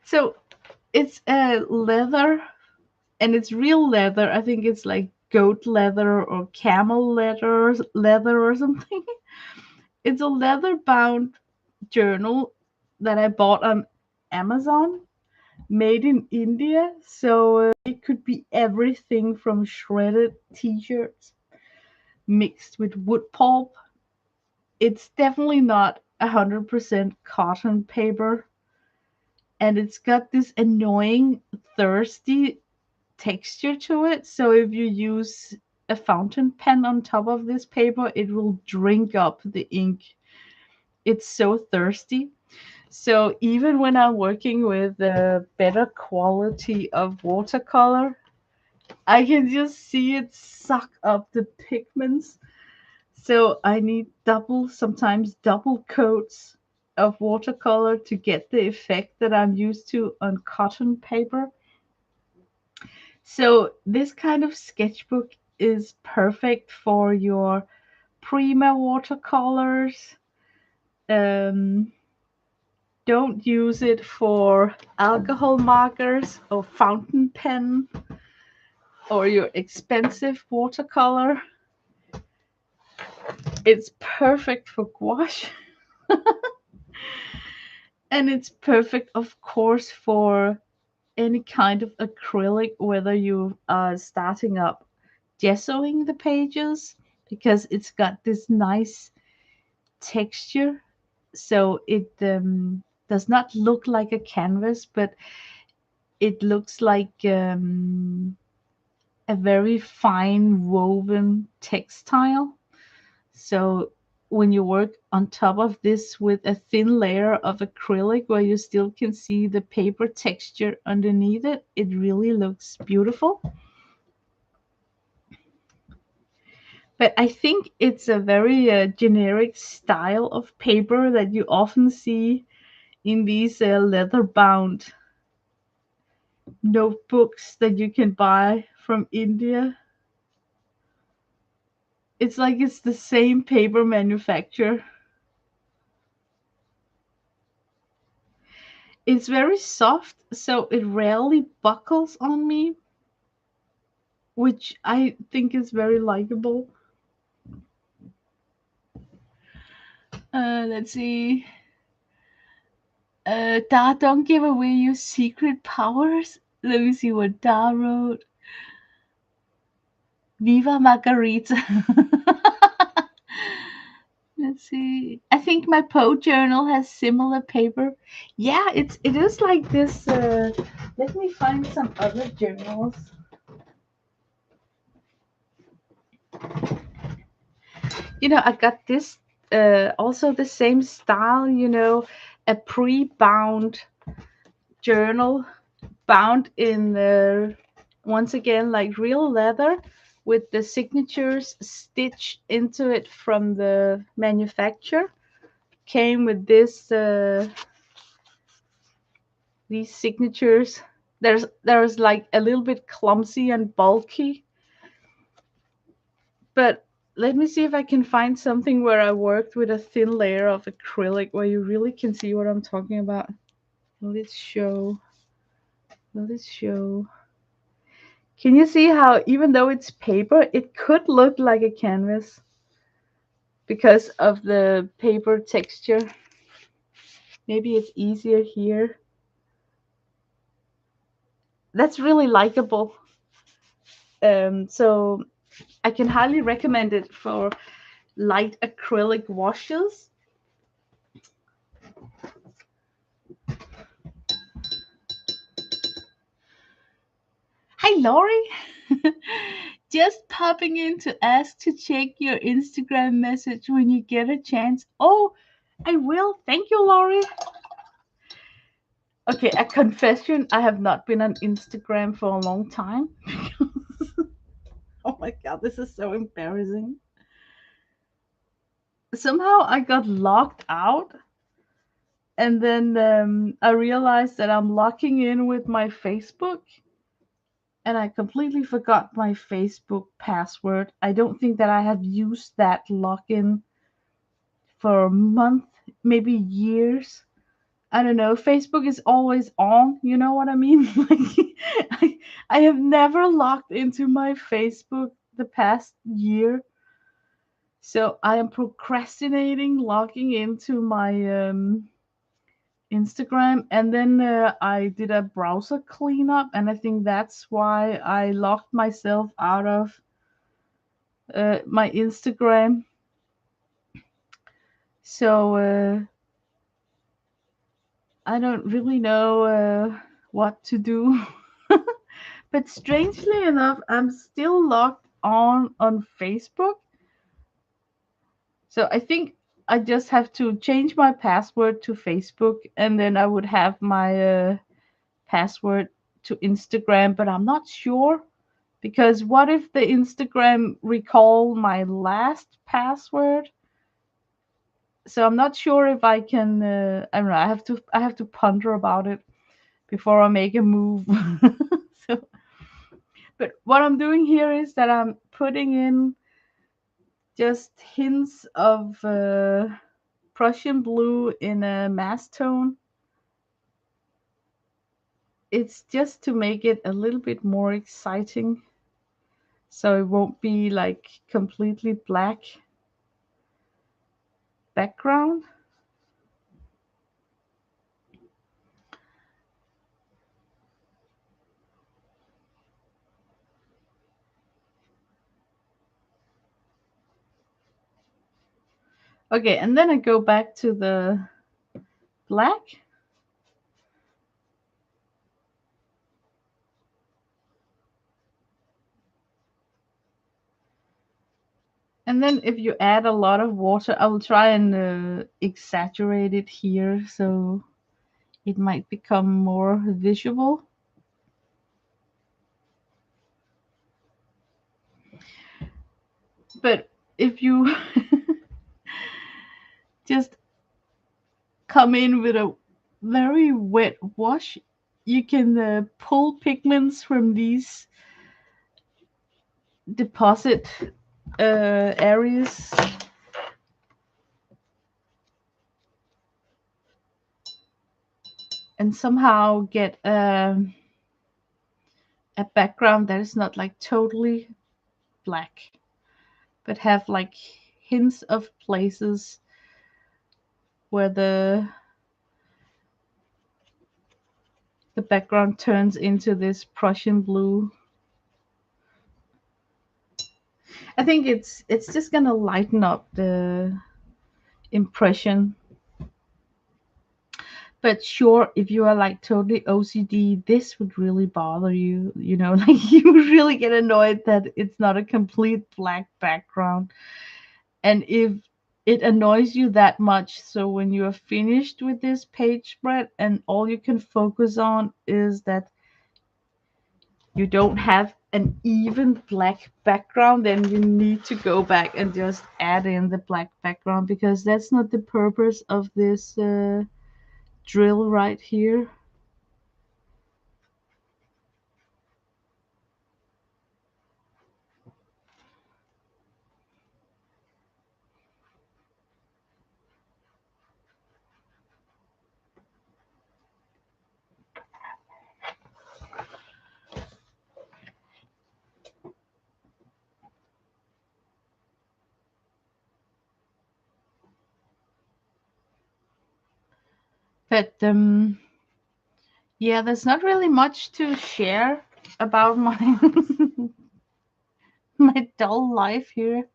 So it's a leather, and it's real leather. I think it's like goat leather or camel leather or something. It's a leather bound journal that I bought on Amazon, made in India. So it could be everything from shredded t-shirts mixed with wood pulp. It's definitely not 100% cotton paper, and it's got this annoying thirsty texture to it. So if you use a fountain pen on top of this paper, it will drink up the ink. It's so thirsty. So even when I'm working with a better quality of watercolor, I can just see it suck up the pigments. So I need sometimes double coats of watercolor to get the effect that I'm used to on cotton paper. So this kind of sketchbook is perfect for your Prima watercolors. Um, don't use it for alcohol markers or fountain pen or your expensive watercolor. It's perfect for gouache. And it's perfect, of course, for any kind of acrylic, whether you are starting up gessoing the pages, because it's got this nice texture. So it does not look like a canvas, but it looks like a very fine woven textile. So when you work on top of this with a thin layer of acrylic where you still can see the paper texture underneath it, it really looks beautiful. But I think it's a very generic style of paper that you often see in these leather bound notebooks that you can buy from India. It's like it's the same paper manufacturer. It's very soft, so it rarely buckles on me, which I think is very likable. Let's see. Da, don't give away your secret powers. Let me see what Da wrote. Viva Margarita. Let's see. I think my Poe journal has similar paper. Yeah, it is like this. Let me find some other journals. I got this also the same style, a pre-bound journal bound in once again like real leather with the signatures stitched into it from the manufacturer. Came with these signatures. There's like a little bit clumsy and bulky, but let me see if I can find something where I worked with a thin layer of acrylic where you really can see what I'm talking about. Will it show? Will it show? Can you see how even though it's paper, it could look like a canvas because of the paper texture? Maybe it's easier here. That's really likable. So I can highly recommend it for light acrylic washes. Hi, Lori. Just popping in to ask to check your Instagram message when you get a chance. Oh, I will. Thank you, Lori. Okay, a confession. I have not been on Instagram for a long time. Oh my god, this is so embarrassing. Somehow I got locked out, and then I realized that I'm locking in with my Facebook, and I completely forgot my Facebook password. I don't think that I have used that login for a month, maybe years. I don't know. Facebook is always on. You know what I mean? Like, I have never logged into my Facebook the past year. So I am procrastinating logging into my Instagram. And then I did a browser cleanup. And I think that's why I locked myself out of my Instagram. So I don't really know what to do. But strangely enough, I'm still logged on Facebook. So I think I just have to change my password to Facebook, and then I would have my password to Instagram, but I'm not sure because what if the Instagram recall my last password? So I'm not sure if I can. I don't know. I have to ponder about it before I make a move. So, but what I'm doing here is that I'm putting in just hints of Prussian blue in a mass tone. It's just to make it a little bit more exciting, so it won't be like completely black background. Okay, and then I go back to the black. And then if you add a lot of water, I will try and exaggerate it here so it might become more visual. But if you just come in with a very wet wash, you can pull pigments from these deposit areas and somehow get a background that is not like totally black, but have like hints of places where the background turns into this Prussian blue. I think it's just gonna lighten up the impression. But sure, if you are like totally OCD, this would really bother you. You know, like you would really get annoyed that it's not a complete black background. And if it annoys you that much, so when you are finished with this page spread and all you can focus on is that you don't have an even black background, then you need to go back and just add in the black background because that's not the purpose of this drill right here. But yeah, there's not really much to share about my my dull life here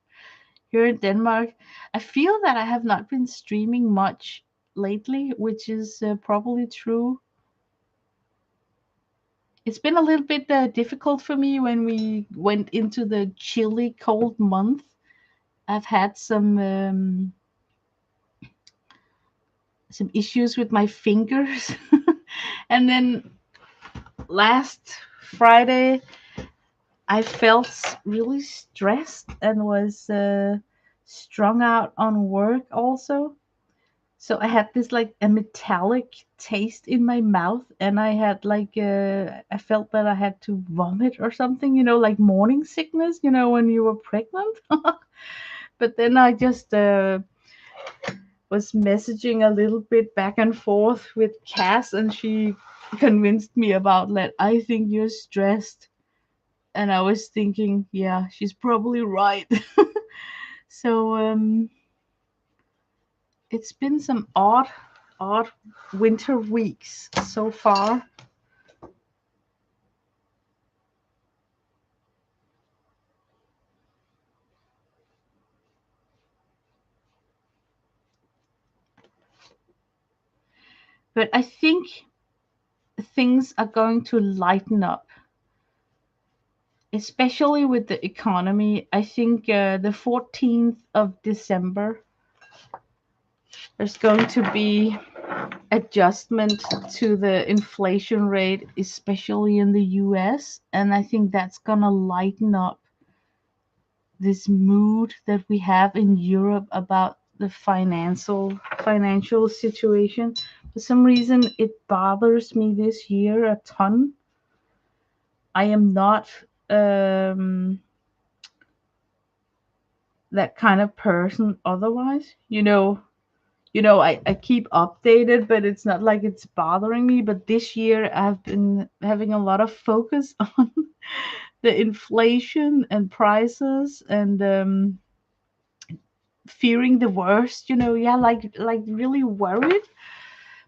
in Denmark. I feel that I have not been streaming much lately, which is probably true. It's been a little bit difficult for me when we went into the chilly, cold month. I've had some issues with my fingers, and then last Friday I felt really stressed and was strung out on work also. So I had this like a metallic taste in my mouth, and I had like I felt that I had to vomit or something, like morning sickness, when you were pregnant. But then I just was messaging a little bit back and forth with Cass, and she convinced me about that. I think you're stressed, and I was thinking, yeah, she's probably right. So it's been some odd winter weeks so far. But I think things are going to lighten up, especially with the economy. I think the 14th of December There's going to be adjustment to the inflation rate, especially in the US. And I think that's going to lighten up this mood that we have in Europe about the financial situation. For some reason, it bothers me this year a ton. I am not um, that kind of person otherwise. I keep updated, but it's not like it's bothering me. But this year, I've been having a lot of focus on the inflation and prices and fearing the worst. Yeah, like really worried.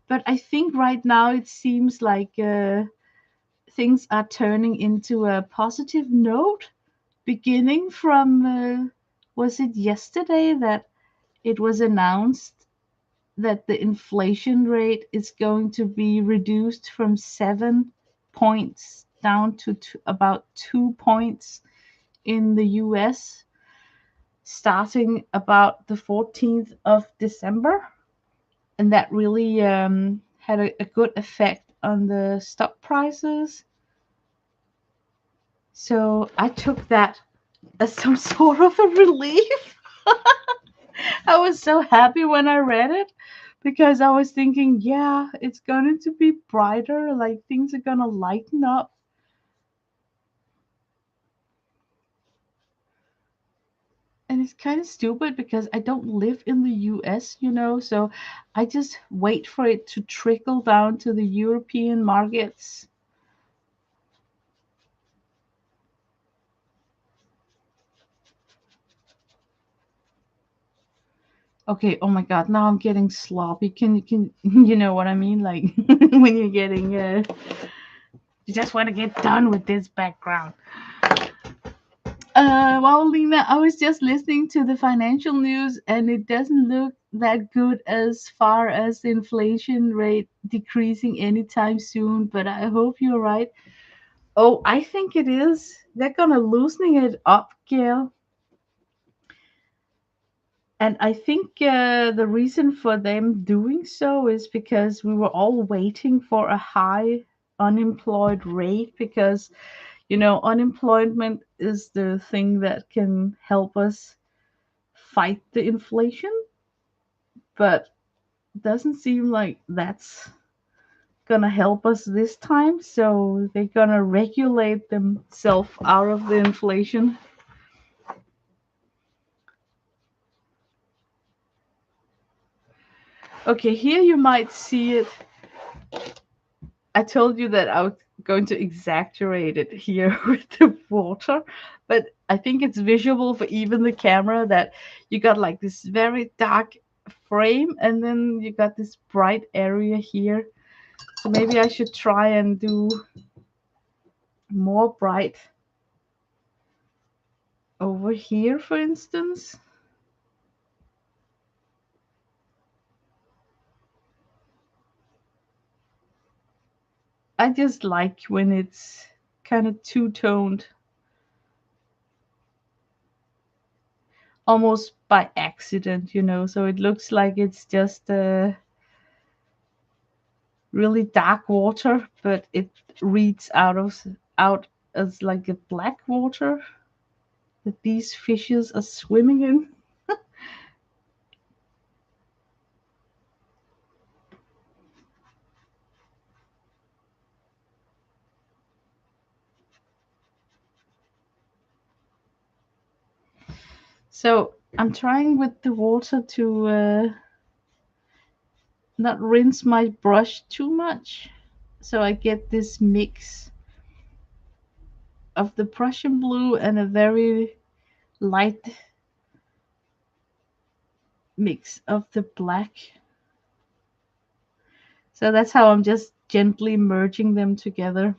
But I think right now it seems like things are turning into a positive note, beginning from was it yesterday that it was announced that the inflation rate is going to be reduced from 7 points down to about 2 points in the US, starting about the 14th of December. And that really had a good effect on the stock prices. So I took that as some sort of a relief. I was so happy when I read it because I was thinking, yeah, it's going to be brighter, like things are going to lighten up. And it's kind of stupid because I don't live in the US, so I just wait for it to trickle down to the European markets. Okay, oh my God, now I'm getting sloppy. Can you know what I mean? Like when you're getting you just want to get done with this background. Well, Lena, I was just listening to the financial news, and it doesn't look that good as far as the inflation rate decreasing anytime soon. But I hope you're right. Oh, I think it is. They're gonna loosening it up, Gail. And I think the reason for them doing so is because we were all waiting for a high unemployed rate because unemployment is the thing that can help us fight the inflation, but doesn't seem like that's gonna help us this time. So they're gonna regulate themselves out of the inflation. Okay, here you might see it. I told you that I was going to exaggerate it here with the water, but I think it's visual for even the camera that you got like this very dark frame and then you got this bright area here. So maybe I should try and do more bright over here, for instance. I just like when it's kind of two-toned, almost by accident, so it looks like it's just really dark water, but it reads out as like a black water that these fishes are swimming in. So I'm trying with the water to not rinse my brush too much, so I get this mix of the Prussian blue and a very light mix of the black. So that's how I'm just gently merging them together.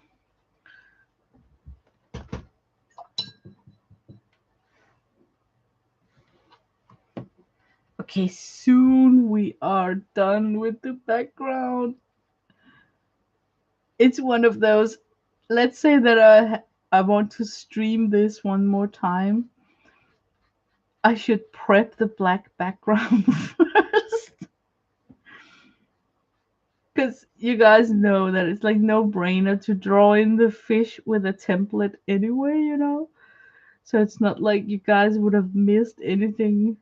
Okay, soon we are done with the background. It's one of those, let's say that I want to stream this one more time. I should prep the black background first. Because you guys know that it's like no brainer to draw in the fish with a template anyway, you know? So it's not like you guys would have missed anything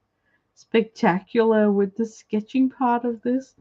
spectacular with the sketching part of this.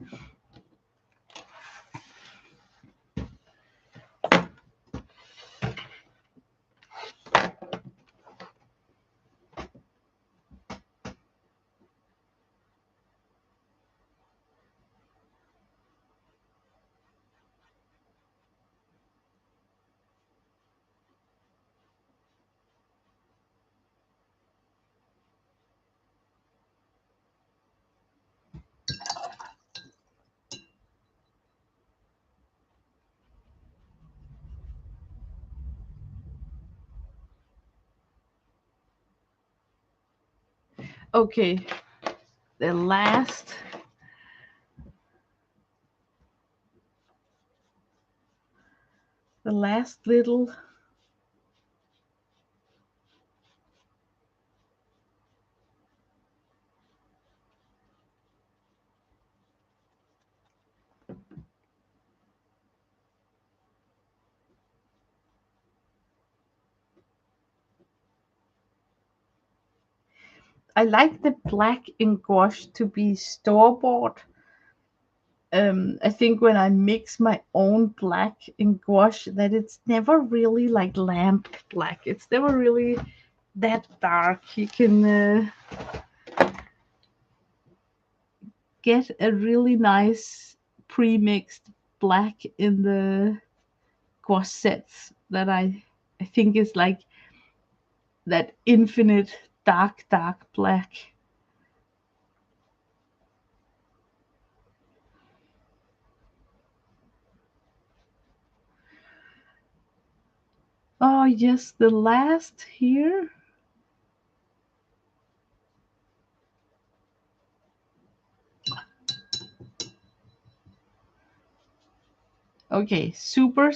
Okay, the last little. I like the black in gouache to be store bought. I think when I mix my own black in gouache, that it's never really like lamp black. It's never really that dark. You can get a really nice pre-mixed black in the gouache sets that I think is like that infinite dark black. Oh yes, the last here. Okay, super.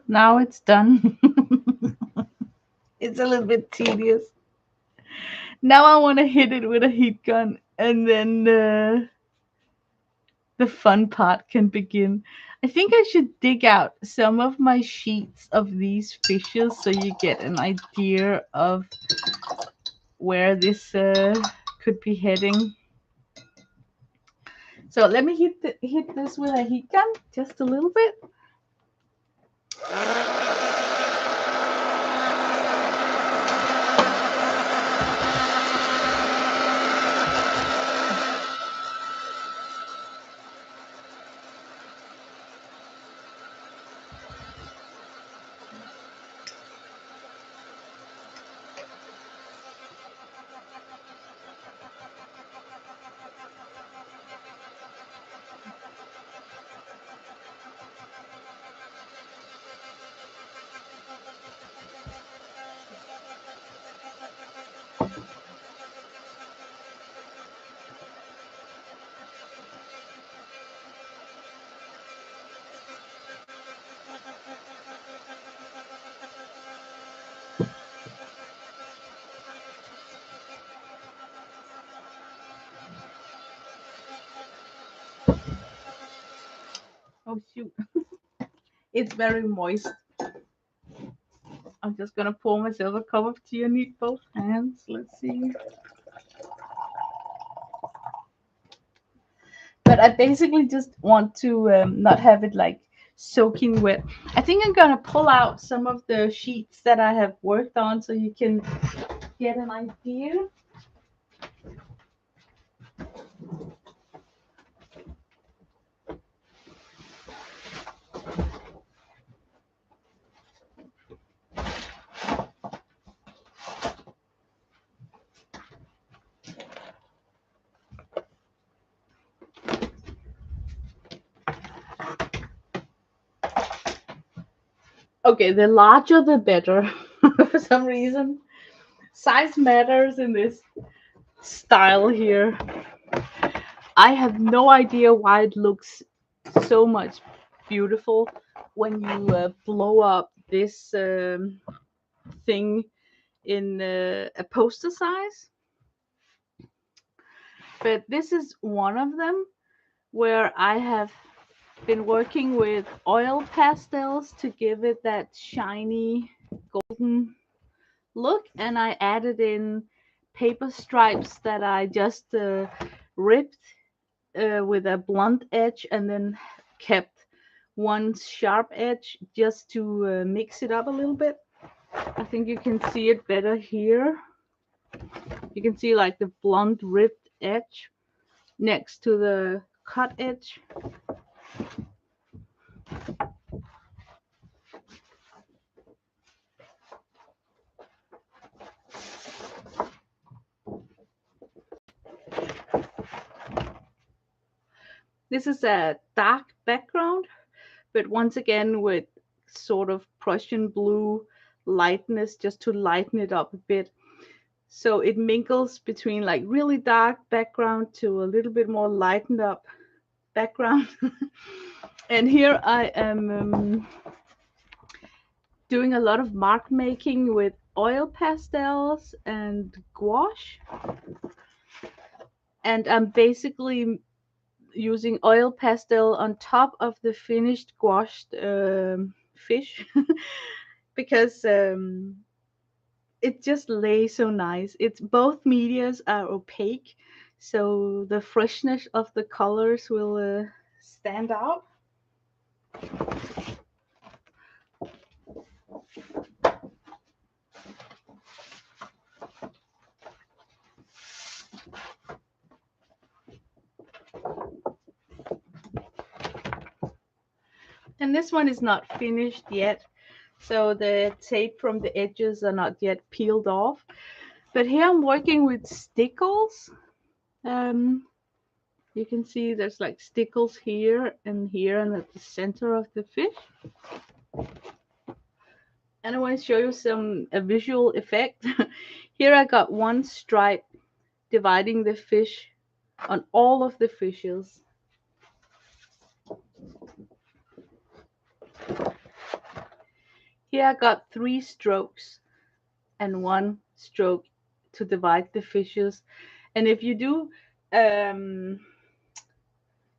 Now it's done. It's a little bit tedious. Now I want to hit it with a heat gun, and then the fun part can begin. I think I should dig out some of my sheets of these fishes so you get an idea of where this could be heading. So let me hit this with a heat gun just a little bit. Oh shoot, it's very moist. I'm just gonna pour myself a cup of tea. I need both hands. Let's see. But I basically just want to not have it like soaking wet. I think I'm gonna pull out some of the sheets that I have worked on so you can get an idea. Okay, the larger the better. For some reason, size matters in this style here. I have no idea why it looks so much beautiful when you blow up this thing in a poster size. But this is one of them where I have been working with oil pastels to give it that shiny golden look, and I added in paper stripes that I just ripped with a blunt edge and then kept one sharp edge just to mix it up a little bit. I think you can see it better here. You can see like the blunt ripped edge next to the cut edge. This is a dark background, but once again with sort of Prussian blue lightness just to lighten it up a bit. So it mingles between like really dark background to a little bit more lightened up background. And here I am doing a lot of mark making with oil pastels and gouache. And I'm basically using oil pastel on top of the finished gouache fish because it just lays so nice. It's both medias are opaque, so the freshness of the colors will stand out. And this one is not finished yet, so the tape from the edges are not yet peeled off. But here I'm working with stickles. You can see there's like stickles here and at the center of the fish. And I want to show you a visual effect. Here I got one stripe dividing the fish on all of the fishes. Here I got 3 strokes and 1 stroke to divide the fishes. And if you do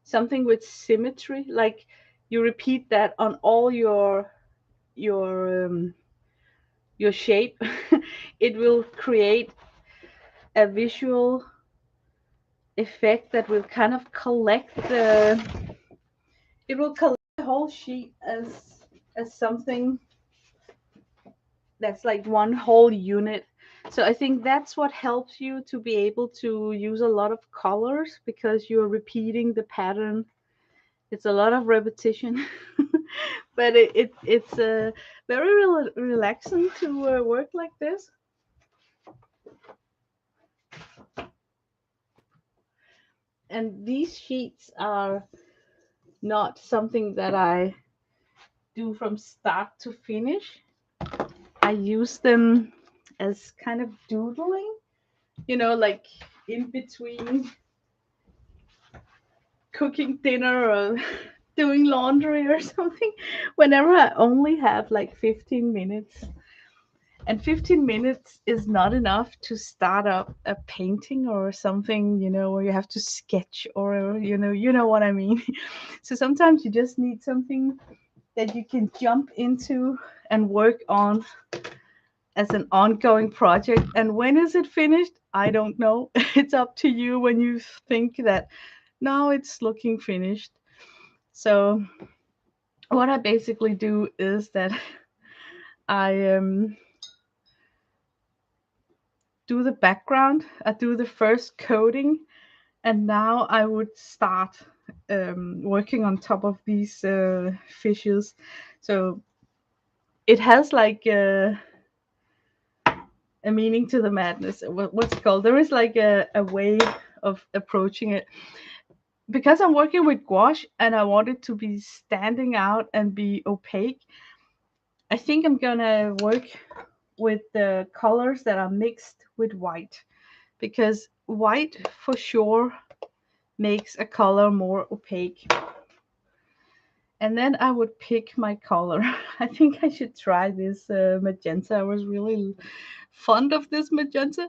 something with symmetry, like you repeat that on all your shape, it will create a visual effect that will kind of collect the whole sheet as something that's like one whole unit. So I think that's what helps you to be able to use a lot of colors, because you're repeating the pattern. It's a lot of repetition, but it's very relaxing to work like this. And these sheets are not something that I do from start to finish. I use them as kind of doodling, like in between cooking dinner or doing laundry or something, whenever I only have like 15 minutes. And 15 minutes is not enough to start up a painting or something, where you have to sketch or, you know what I mean. So sometimes you just need something that you can jump into and work on as an ongoing project. And when is it finished? I don't know. It's up to you when you think that now it's looking finished. So what I basically do is that I do the background, I do the first coating, and now I would start working on top of these fishes. So it has like a meaning to the madness. What's it called? There is like a way of approaching it. Because I'm working with gouache and I want it to be standing out and be opaque, I think I'm gonna work with the colors that are mixed with white, because white for sure makes a color more opaque. And then I would pick my color. I think I should try this magenta. I was really fond of this magenta.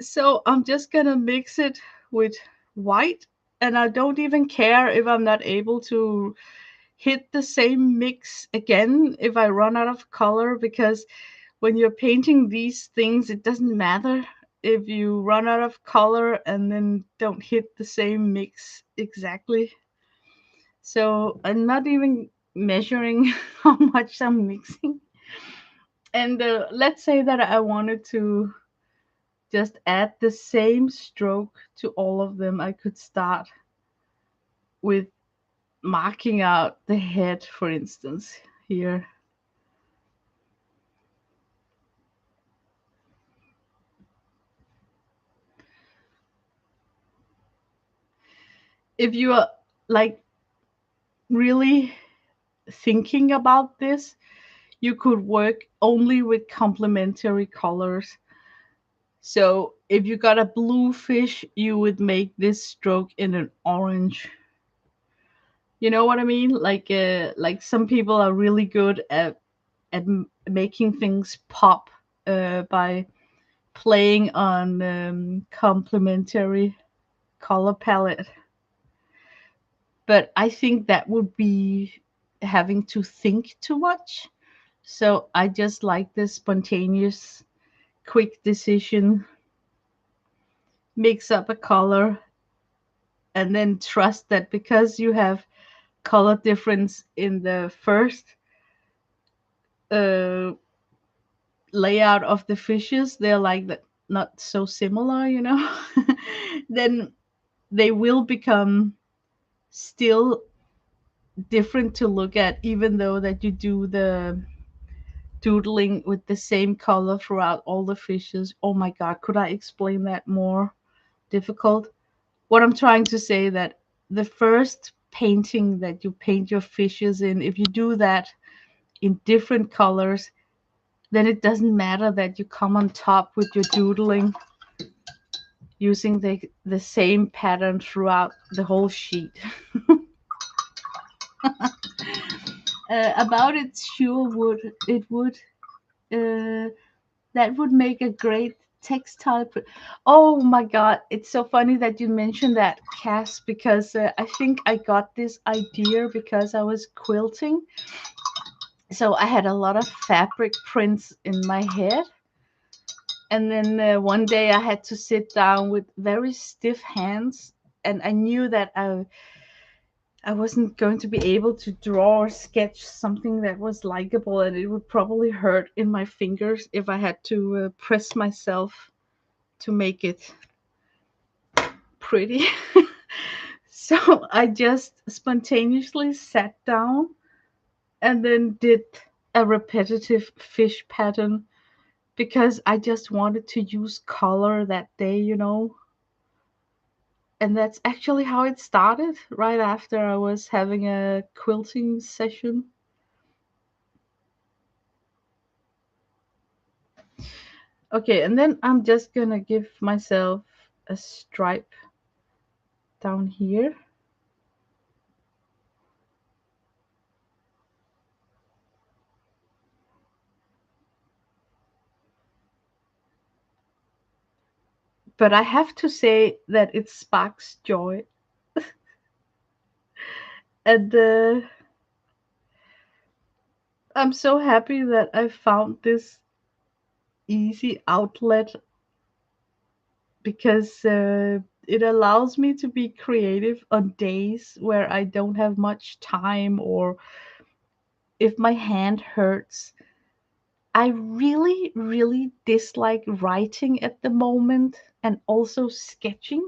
So I'm just gonna mix it with white And I don't even care if I'm not able to hit the same mix again if I run out of color, because when you're painting these things, it doesn't matter if you run out of color and then don't hit the same mix exactly. So I'm not even measuring how much I'm mixing. And let's say that I wanted to just add the same stroke to all of them. I could start with marking out the head, for instance, here. If you are like really thinking about this, you could work only with complementary colors. So if you got a blue fish, you would make this stroke in an orange. You know what I mean? Like some people are really good at making things pop by playing on complementary color palette. But I think that would be having to think too much. So I just like this spontaneous, quick decision, mix up a color, and then trust that because you have color difference in the first uh, layout of the fishes, they're like that, not so similar, you know, then they will become still different to look at, even though that you do the doodling with the same color throughout all the fishes. Oh my god, could I explain that more difficult? What I'm trying to say that the first painting that you paint your fishes in, if you do that in different colors, then it doesn't matter that you come on top with your doodling using the same pattern throughout the whole sheet. About it, sure would it would uh, that would make a great textile. Oh my god, it's so funny that you mentioned that, Cass, because I think I got this idea because I was quilting. So I had a lot of fabric prints in my head. And then one day I had to sit down with very stiff hands, and I knew that I wasn't going to be able to draw or sketch something that was likable, and it would probably hurt in my fingers if I had to press myself to make it pretty. So I just spontaneously sat down and then did a repetitive fish pattern because I just wanted to use color that day, you know. And that's actually how it started right after I was having a quilting session. Okay, and then I'm just gonna give myself a stripe down here. But I have to say that it sparks joy. And I'm so happy that I found this easy outlet because it allows me to be creative on days where I don't have much time or if my hand hurts. I really, really dislike writing at the moment and also sketching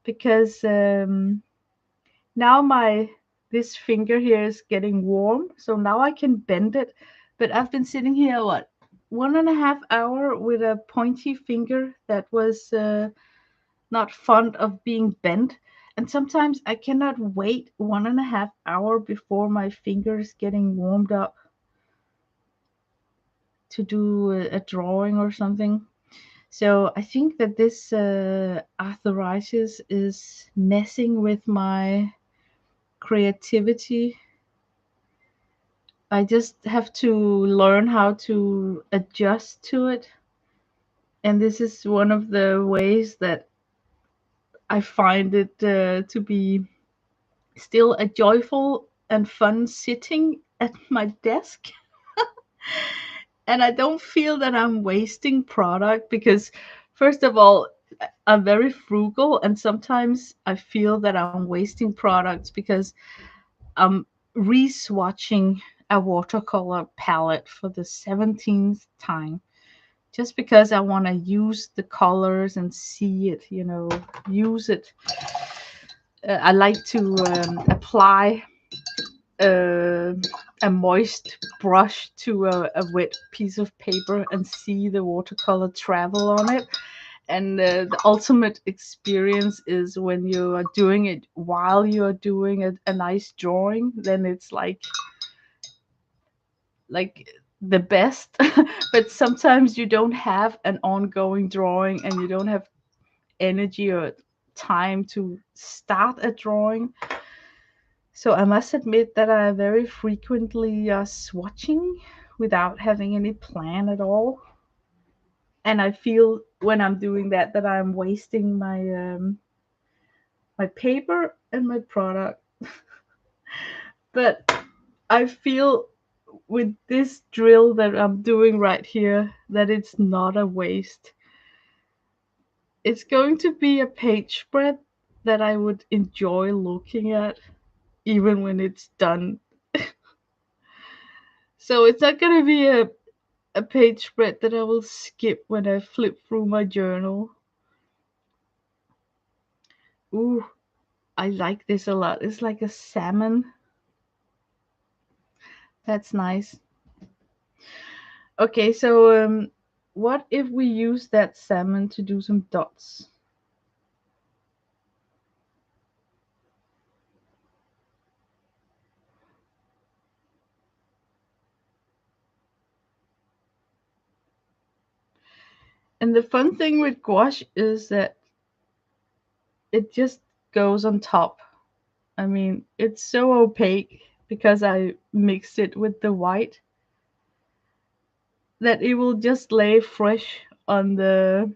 because now my this finger here is getting warm, so now I can bend it. But I've been sitting here what 1.5 hour with a pointy finger that was not fond of being bent. And sometimes I cannot wait 1.5 hour before my fingers getting warmed up to do a drawing or something. So I think that this arthritis is messing with my creativity. I just have to learn how to adjust to it. And this is one of the ways that I find it to be still a joyful and fun sitting at my desk. And I don't feel that I'm wasting product because, first of all, I'm very frugal, and sometimes I feel that I'm wasting products because I'm re-swatching a watercolor palette for the 17th time just because I want to use the colors and see it, use it. I like to apply uh, a moist brush to a wet piece of paper and see the watercolor travel on it. And the ultimate experience is when you are doing it while you are doing a nice drawing. Then it's like the best. But sometimes you don't have an ongoing drawing and you don't have energy or time to start a drawing. So I must admit that I very frequently swatching without having any plan at all. And I feel when I'm doing that I'm wasting my paper and my product. But I feel with this drill that I'm doing right here that it's not a waste. It's going to be a page spread that I would enjoy looking at even when it's done. So it's not going to be a page spread that I will skip when I flip through my journal. Ooh, I like this a lot. It's like a salmon. That's nice. Okay, so what if we use that salmon to do some dots? And the fun thing with gouache is that it just goes on top. I mean, it's so opaque because I mixed it with the white that it will just lay fresh on the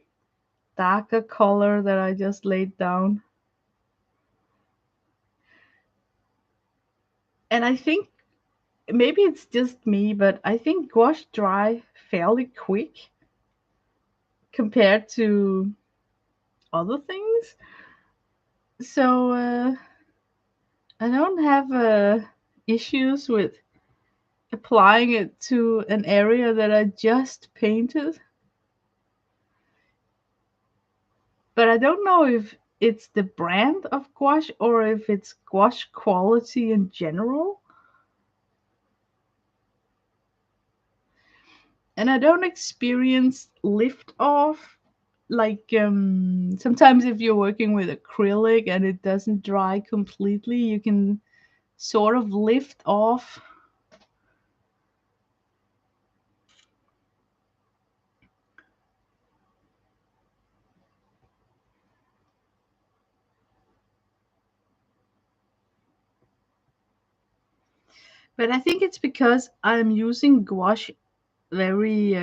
darker color that I just laid down. And I think maybe it's just me, but I think gouache dry fairly quick compared to other things. So I don't have issues with applying it to an area that I just painted. But I don't know if it's the brand of gouache or if it's gouache quality in general. And I don't experience lift off like sometimes if you're working with acrylic and it doesn't dry completely, you can sort of lift off. But I think it's because I'm using gouache very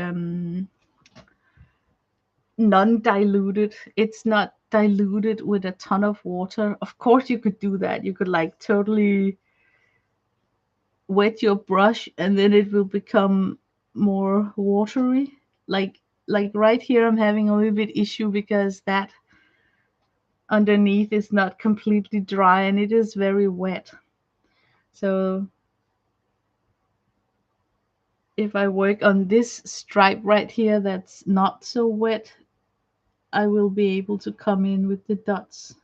non-diluted. It's not diluted with a ton of water. Of course, you could do that. You could like totally wet your brush and then it will become more watery. Like right here, I'm having a little bit issue because that underneath is not completely dry and it is very wet. So if I work on this stripe right here that's not so wet, I will be able to come in with the dots.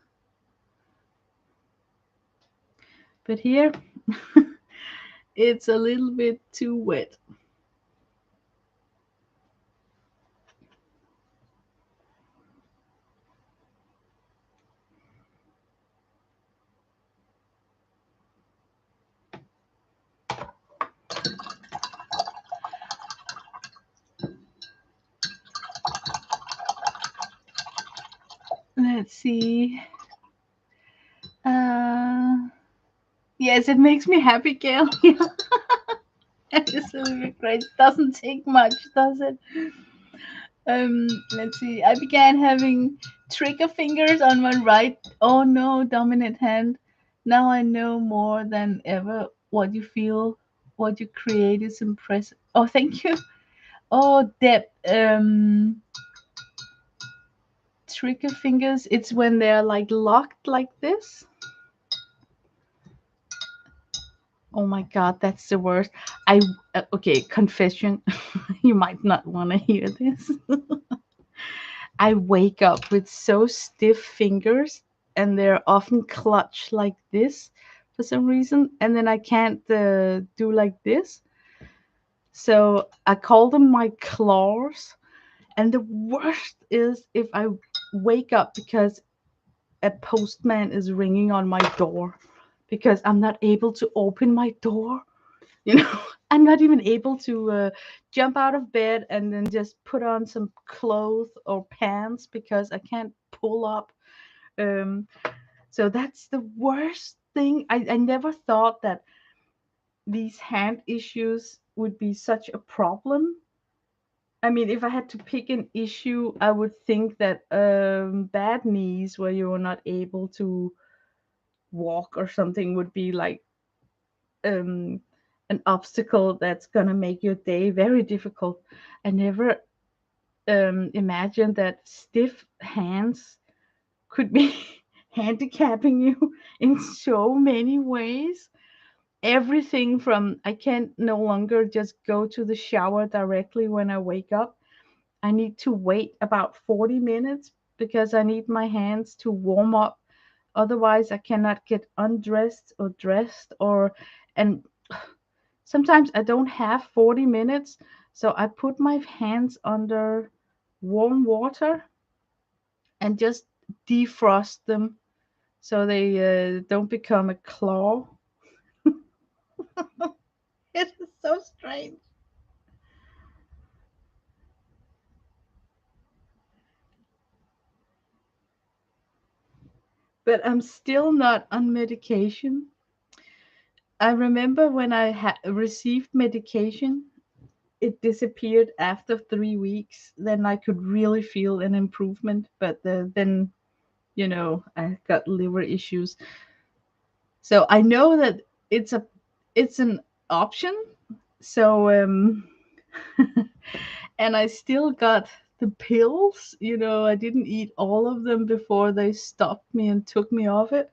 But here, it's a little bit too wet. Let's see. Yes, it makes me happy, Gail. It's a little bit great. Doesn't take much, does it? Let's see. I began having trigger fingers on my right, oh no, dominant hand. Now I know more than ever what you feel, what you create is impressive. Oh, thank you. Oh, Deb. Trigger fingers. It's when they're like locked like this. Oh my god, that's the worst. I okay, confession. You might not want to hear this. I wake up with so stiff fingers and they're often clutched like this for some reason, and then I can't do like this. So I call them my claws. And the worst is if I wake up because a postman is ringing on my door because I'm not able to open my door. You know, I'm not even able to jump out of bed and then just put on some clothes or pants because I can't pull up. Um, so that's the worst thing. I never thought that these hand issues would be such a problem. I mean, if I had to pick an issue, I would think that bad knees, where you're not able to walk or something, would be like um, an obstacle that's gonna make your day very difficult. I never imagined that stiff hands could be handicapping you in so many ways. Everything from I can no longer just go to the shower directly when I wake up. I need to wait about 40 minutes because I need my hands to warm up. Otherwise, I cannot get undressed or dressed or and sometimes I don't have 40 minutes, so I put my hands under warm water and just defrost them so they don't become a claw. It is so strange. But I'm still not on medication. I remember when I received medication, it disappeared after 3 weeks. Then I could really feel an improvement. But then, I got liver issues. So I know that it's an option. So and I still got the pills. I didn't eat all of them before they stopped me and took me off it.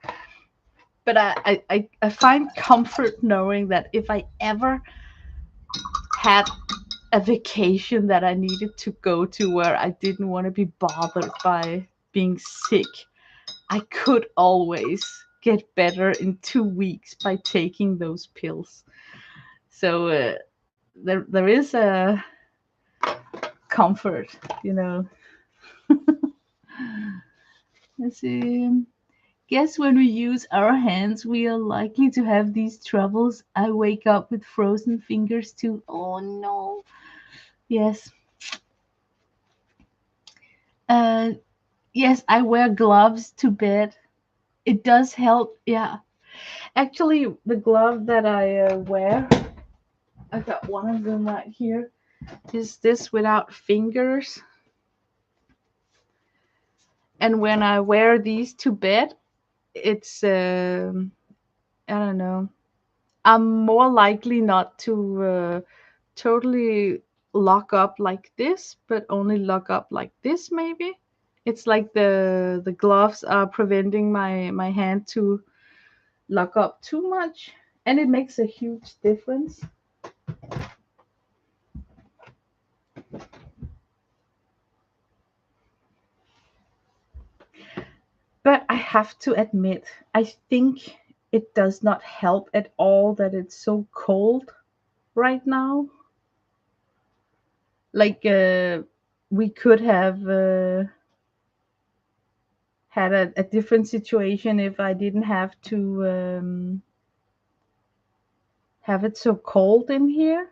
But I find comfort knowing that if I ever had a vacation that I needed to go to where I didn't want to be bothered by being sick, I could always get better in 2 weeks by taking those pills. So there is a comfort, you know. Let's see. Guess when we use our hands, we are likely to have these troubles. I wake up with frozen fingers too. Oh no. Yes. Uh, yes, I wear gloves to bed. It does help. Yeah. Actually, the glove that I wear, I got one of them right here. Is this without fingers? And when I wear these to bed, it's I don't know. I'm more likely not to totally lock up like this, but only lock up like this maybe. It's like the gloves are preventing my hand to lock up too much, and it makes a huge difference. But I have to admit, I think it does not help at all that it's so cold right now. Like we could have had a different situation if I didn't have to have it so cold in here.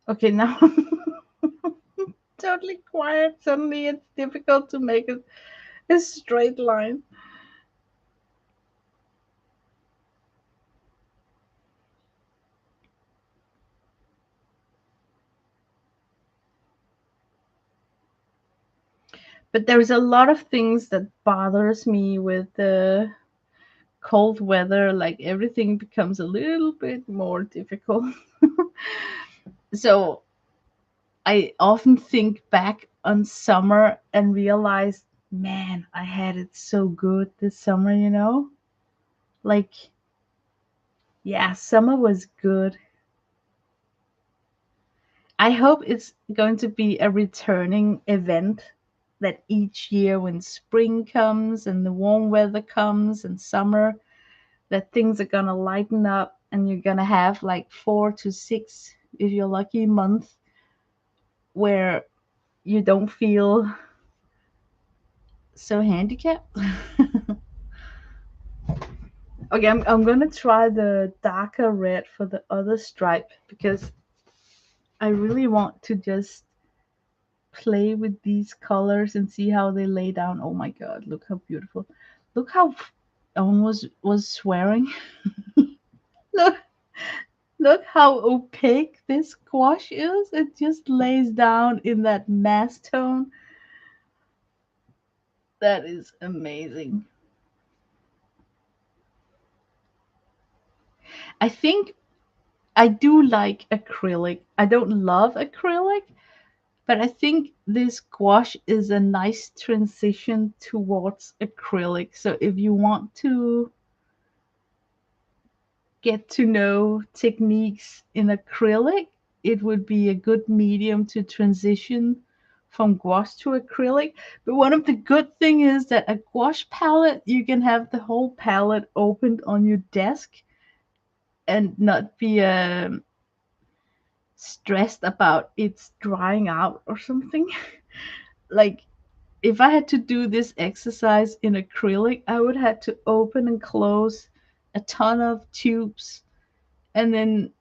Okay, now totally quiet. Suddenly it's difficult to make a straight line. But there's a lot of things that bothers me with the cold weather. Like everything becomes a little bit more difficult. So I often think back on summer and realize, man, I had it so good this summer, you know? Like, yeah, summer was good. I hope it's going to be a returning event, that each year when spring comes and the warm weather comes and summer, that things are going to lighten up and you're going to have like 4 to 6, if you're lucky, months where you don't feel so handicapped. Okay, I'm gonna try the darker red for the other stripe because I really want to just play with these colors and see how they lay down. Oh my god, look how beautiful. Look how I almost was swearing. Look, look how opaque this gouache is. It just lays down in that mass tone. That is amazing. I think I do like acrylic. I don't love acrylic, but I think this gouache is a nice transition towards acrylic. So if you want to get to know techniques in acrylic, it would be a good medium to transition from gouache to acrylic. But one of the good thing is that a gouache palette, you can have the whole palette opened on your desk and not be stressed about it's drying out or something. Like if I had to do this exercise in acrylic, I would have to open and close a ton of tubes. And then,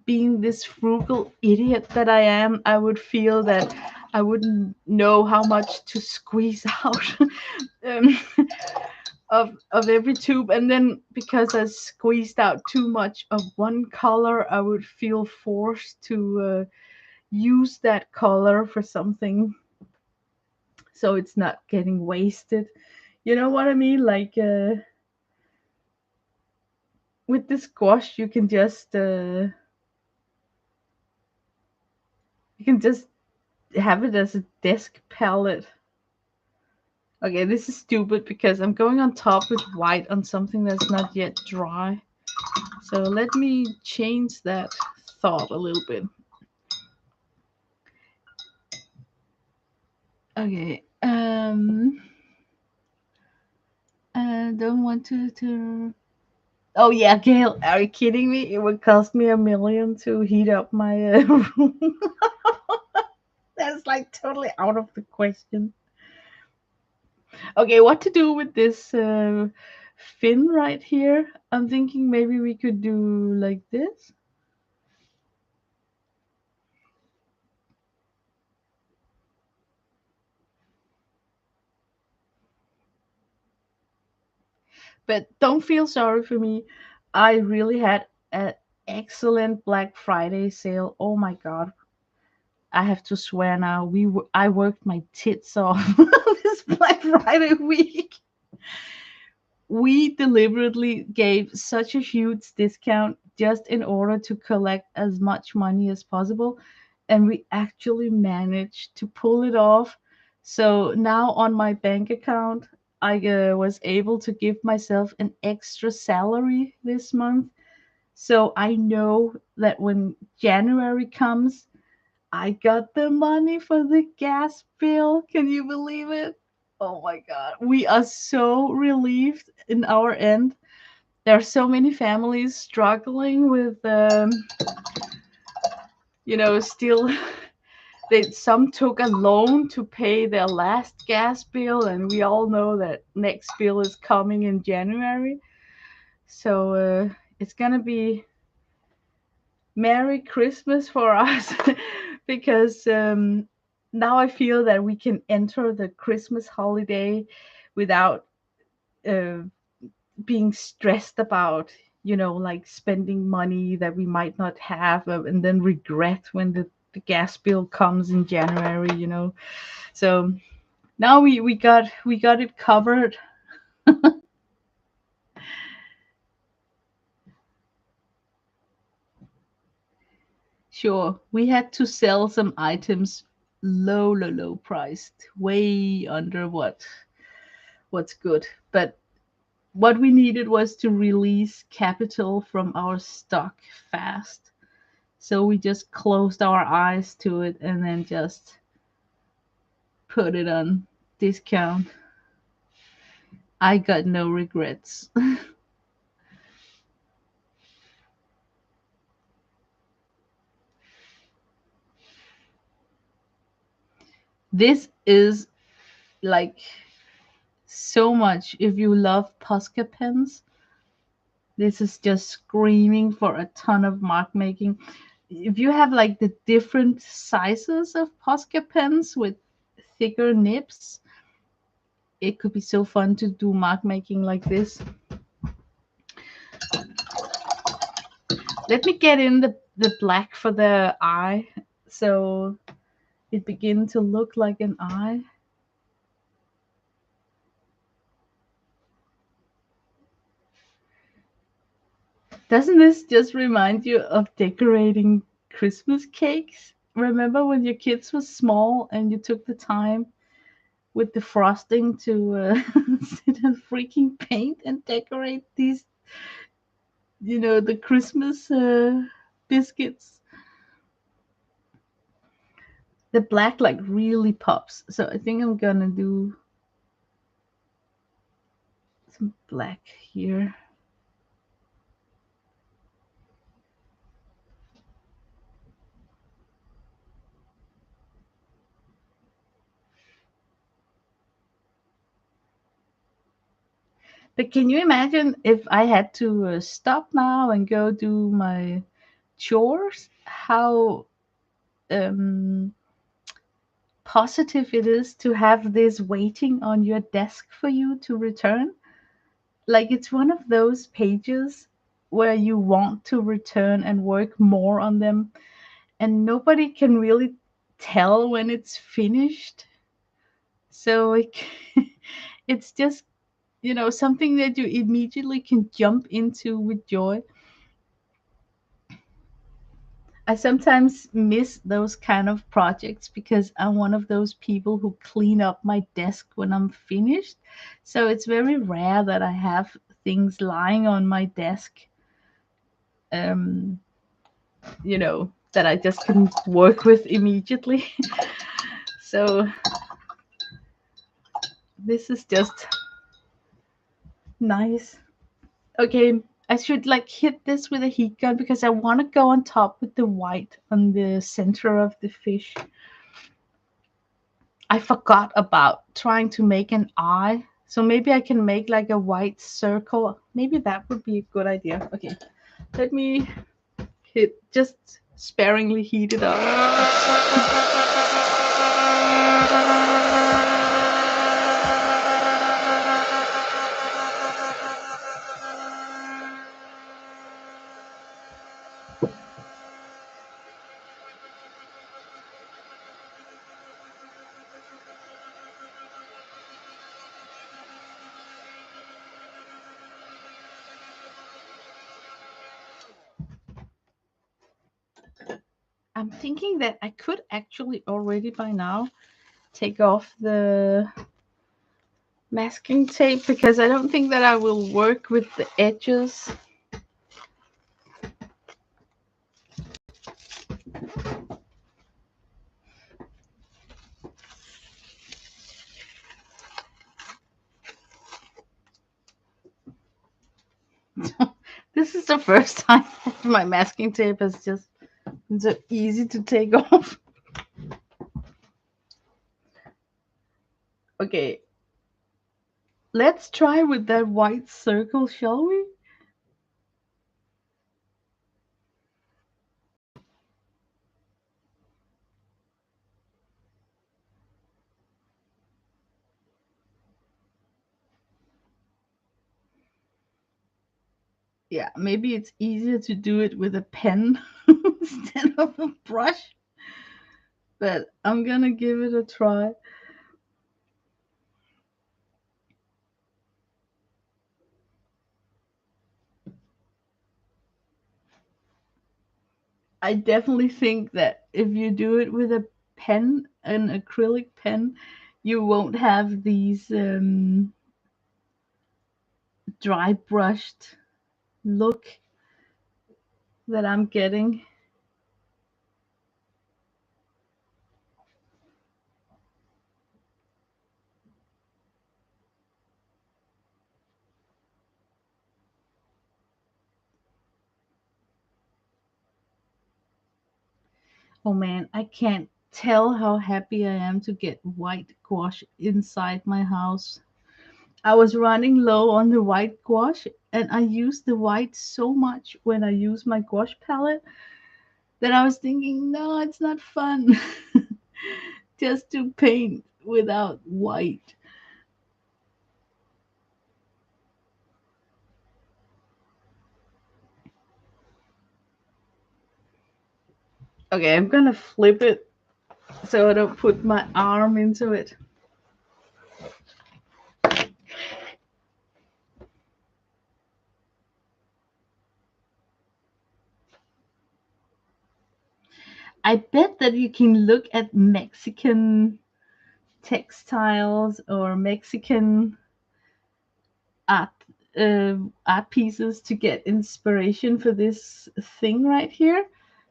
being this frugal idiot that I am, I would feel that I wouldn't know how much to squeeze out um, of every tube. And then, because I squeezed out too much of one color, I would feel forced to use that color for something so it's not getting wasted. You know what I mean? Like with the squash, you can just have it as a desk palette. Okay, this is stupid because I'm going on top with white on something that's not yet dry. So let me change that thought a little bit. Okay. I don't want to. Oh yeah, Gail, are you kidding me? It would cost me 1 million to heat up my room. That's like totally out of the question. Okay, what to do with this fin right here? I'm thinking maybe we could do like this. But don't feel sorry for me. I really had an excellent Black Friday sale. Oh my god. I have to swear now, I worked my tits off this Black Friday week. We deliberately gave such a huge discount just in order to collect as much money as possible. And we actually managed to pull it off. So now on my bank account, I was able to give myself an extra salary this month. So I know that when January comes, I got the money for the gas bill. Can you believe it? Oh my God. We are so relieved in our end. There are so many families struggling with, still, some took a loan to pay their last gas bill, and we all know that next bill is coming in January. So it's going to be Merry Christmas for us because now I feel that we can enter the Christmas holiday without uh, being stressed about, like spending money that we might not have, and then regret when the gas bill comes in January. So now we got it covered. Sure, we had to sell some items low priced, way under what's good. But what we needed was to release capital from our stock fast. So we just closed our eyes to it and then just put it on discount. I got no regrets. This is like so much. If you love Posca pens, this is just screaming for a ton of mark making. If you have like the different sizes of Posca pens with thicker nibs, it could be so fun to do mark making like this. Let me get in the black for the eye so it begin to look like an eye. Doesn't this just remind you of decorating Christmas cakes? Remember when your kids were small and you took the time with the frosting to sit and freaking paint and decorate these, the Christmas biscuits? The black like really pops. So I think I'm gonna do some black here. But can you imagine if I had to stop now and go do my chores? How um, positive it is to have this waiting on your desk for you to return. Like it's one of those pages where you want to return and work more on them, and nobody can really tell when it's finished. So like, it's just something that you immediately can jump into with joy. I sometimes miss those kind of projects because I'm one of those people who clean up my desk when I'm finished. So it's very rare that I have things lying on my desk, um, that I just can work with immediately. So this is just nice. Okay, I should like hit this with a heat gun because I want to go on top with the white on the center of the fish. I forgot about trying to make an eye. So maybe I can make like a white circle. Maybe that would be a good idea. Okay, let me just sparingly heat it up. I'm thinking that I could actually already by now take off the masking tape because I don't think that I will work with the edges. This is the first time that my masking tape has just been so easy to take off. Okay, let's try with that white circle, shall we? Yeah, maybe it's easier to do it with a pen instead of a brush, but I'm gonna give it a try. I definitely think that if you do it with a pen, an acrylic pen, you won't have these dry brushed look that I'm getting. Oh man, I can't tell how happy I am to get white gouache inside my house. I was running low on the white gouache, and I used the white so much when I use my gouache palette that I was thinking, no, it's not fun just to paint without white. Okay, I'm gonna flip it so I don't put my arm into it. I bet that you can look at Mexican textiles or Mexican art uh, art pieces to get inspiration for this thing right here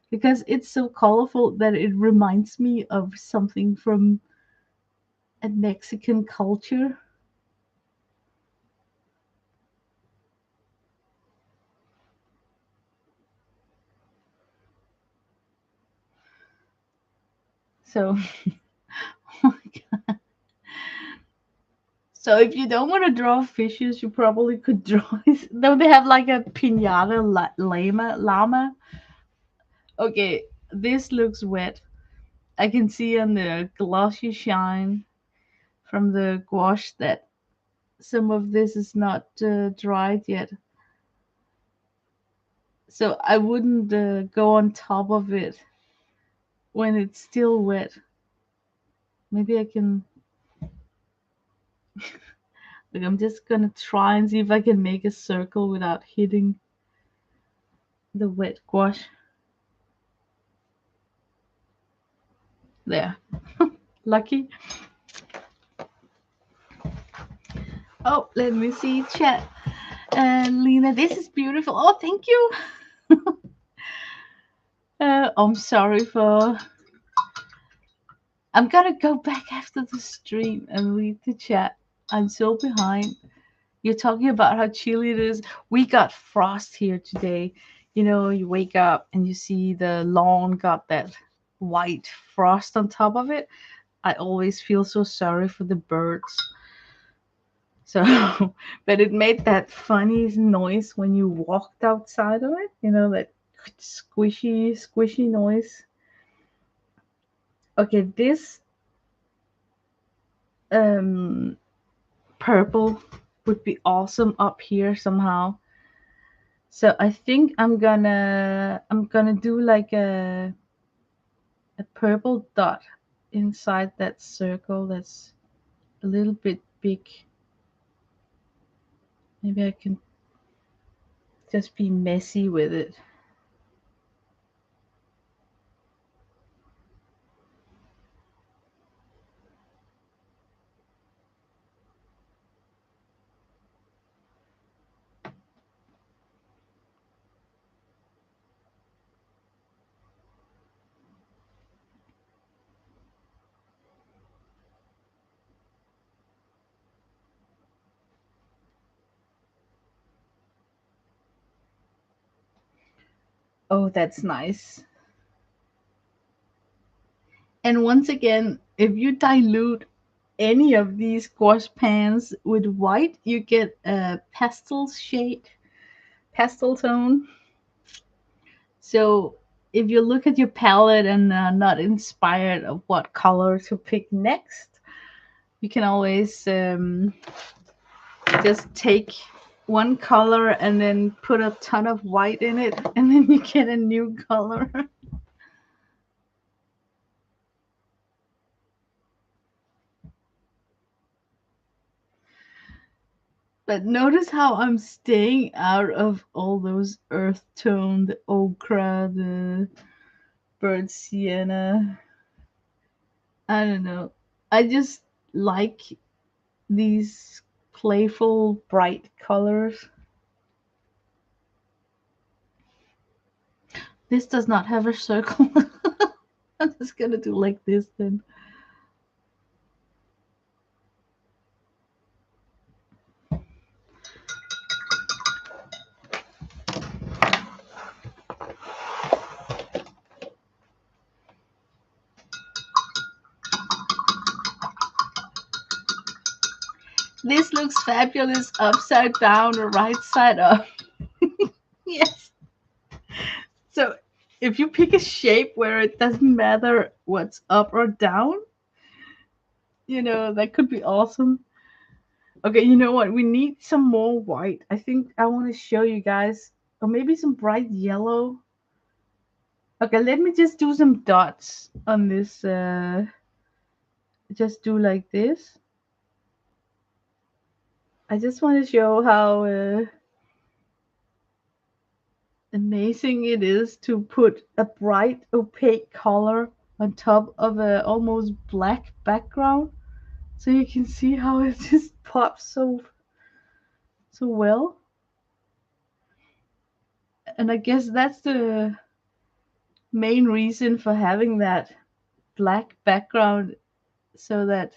because it's so colorful that it reminds me of something from a Mexican culture. So, so if you don't want to draw fishes, you probably could draw. Don't they have like a pinata llama? Okay, this looks wet. I can see on the glossy shine from the gouache that some of this is not dried yet. So I wouldn't go on top of it when it's still wet. Maybe I can. Like, I'm just gonna try and see if I can make a circle without hitting the wet gouache. There. Lucky. Oh, let me see chat. Lena, this is beautiful. Oh, thank you. I'm sorry for. I'm gonna go back after the stream and read the chat. I'm so behind. You're talking about how chilly it is. We got frost here today. You know, you wake up and you see the lawn got that white frost on top of it. I always feel so sorry for the birds. So, but it made that funny noise when you walked outside of it. You know, that squishy noise. Okay, this um, purple would be awesome up here somehow. So I think I'm gonna do like a purple dot inside that circle that's a little bit big. Maybe I can just be messy with it. Oh, that's nice. And once again, if you dilute any of these gouache pans with white, you get a pastel shade, pastel tone. So if you look at your palette and not inspired of what color to pick next, you can always just take one color and then put a ton of white in it, and then you get a new color. But notice how I'm staying out of all those earth tone, the ochre, the burnt sienna. I don't know. I just like these playful, bright colors. This does not have a circle. I'm just gonna do like this then. This looks fabulous upside down or right side up. Yes. So if you pick a shape where it doesn't matter what's up or down, that could be awesome. Okay, you know what? We need some more white. I think I want to show you guys, or maybe some bright yellow. Okay, let me just do some dots on this. Just do like this. I just want to show how amazing it is to put a bright opaque color on top of a almost black background, so you can see how it just pops so well. And I guess that's the main reason for having that black background, so that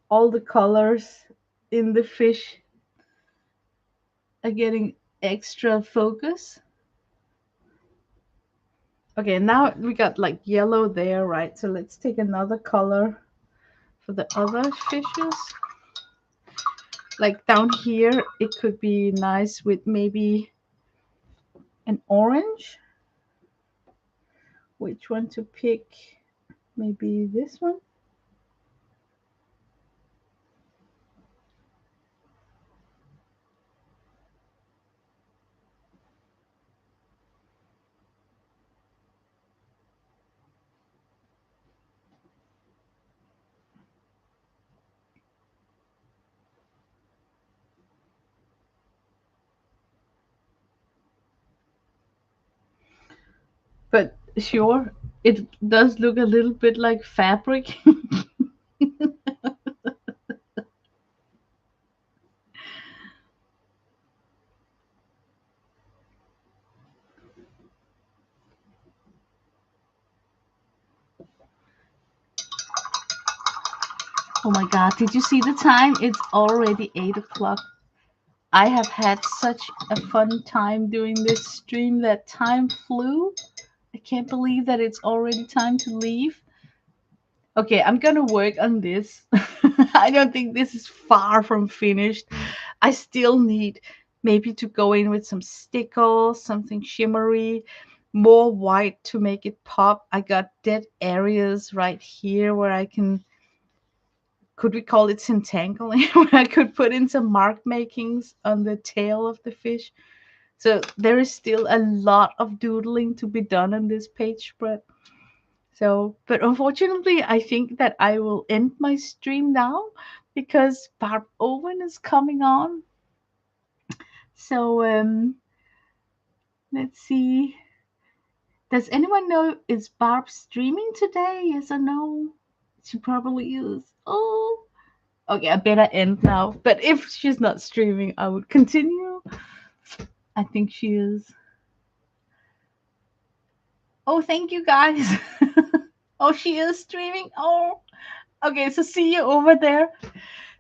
all the colors in the fish are getting extra focus. Okay, now we got like yellow there, right? So let's take another color for the other fishes. Like down here, it could be nice with maybe an orange. Which one to pick? Maybe this one. But sure, it does look a little bit like fabric. Oh my god, did you see the time? It's already 8 o'clock. I have had such a fun time doing this stream that time flew. I can't believe that it's already time to leave. Okay, I'm gonna work on this. I don't think this is far from finished. I still need maybe to go in with some stickles, something shimmery, more white to make it pop. I got dead areas right here where I can, could we call it centangling, where I could put in some mark makings on the tail of the fish. So there is still a lot of doodling to be done on this page spread. So, but unfortunately, I think that I will end my stream now because Barb Owen is coming on. So, let's see. Does anyone know, is Barb streaming today? Yes or no? She probably is. Oh, okay. I better end now. But if she's not streaming, I would continue. I think she is. Oh, thank you guys. Oh, she is streaming. Oh, okay. So see you over there.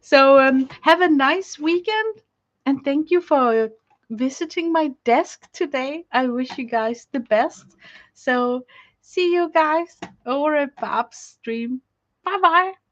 So have a nice weekend, and thank you for visiting my desk today. I wish you guys the best. So see you guys over at Bob's stream. Bye bye.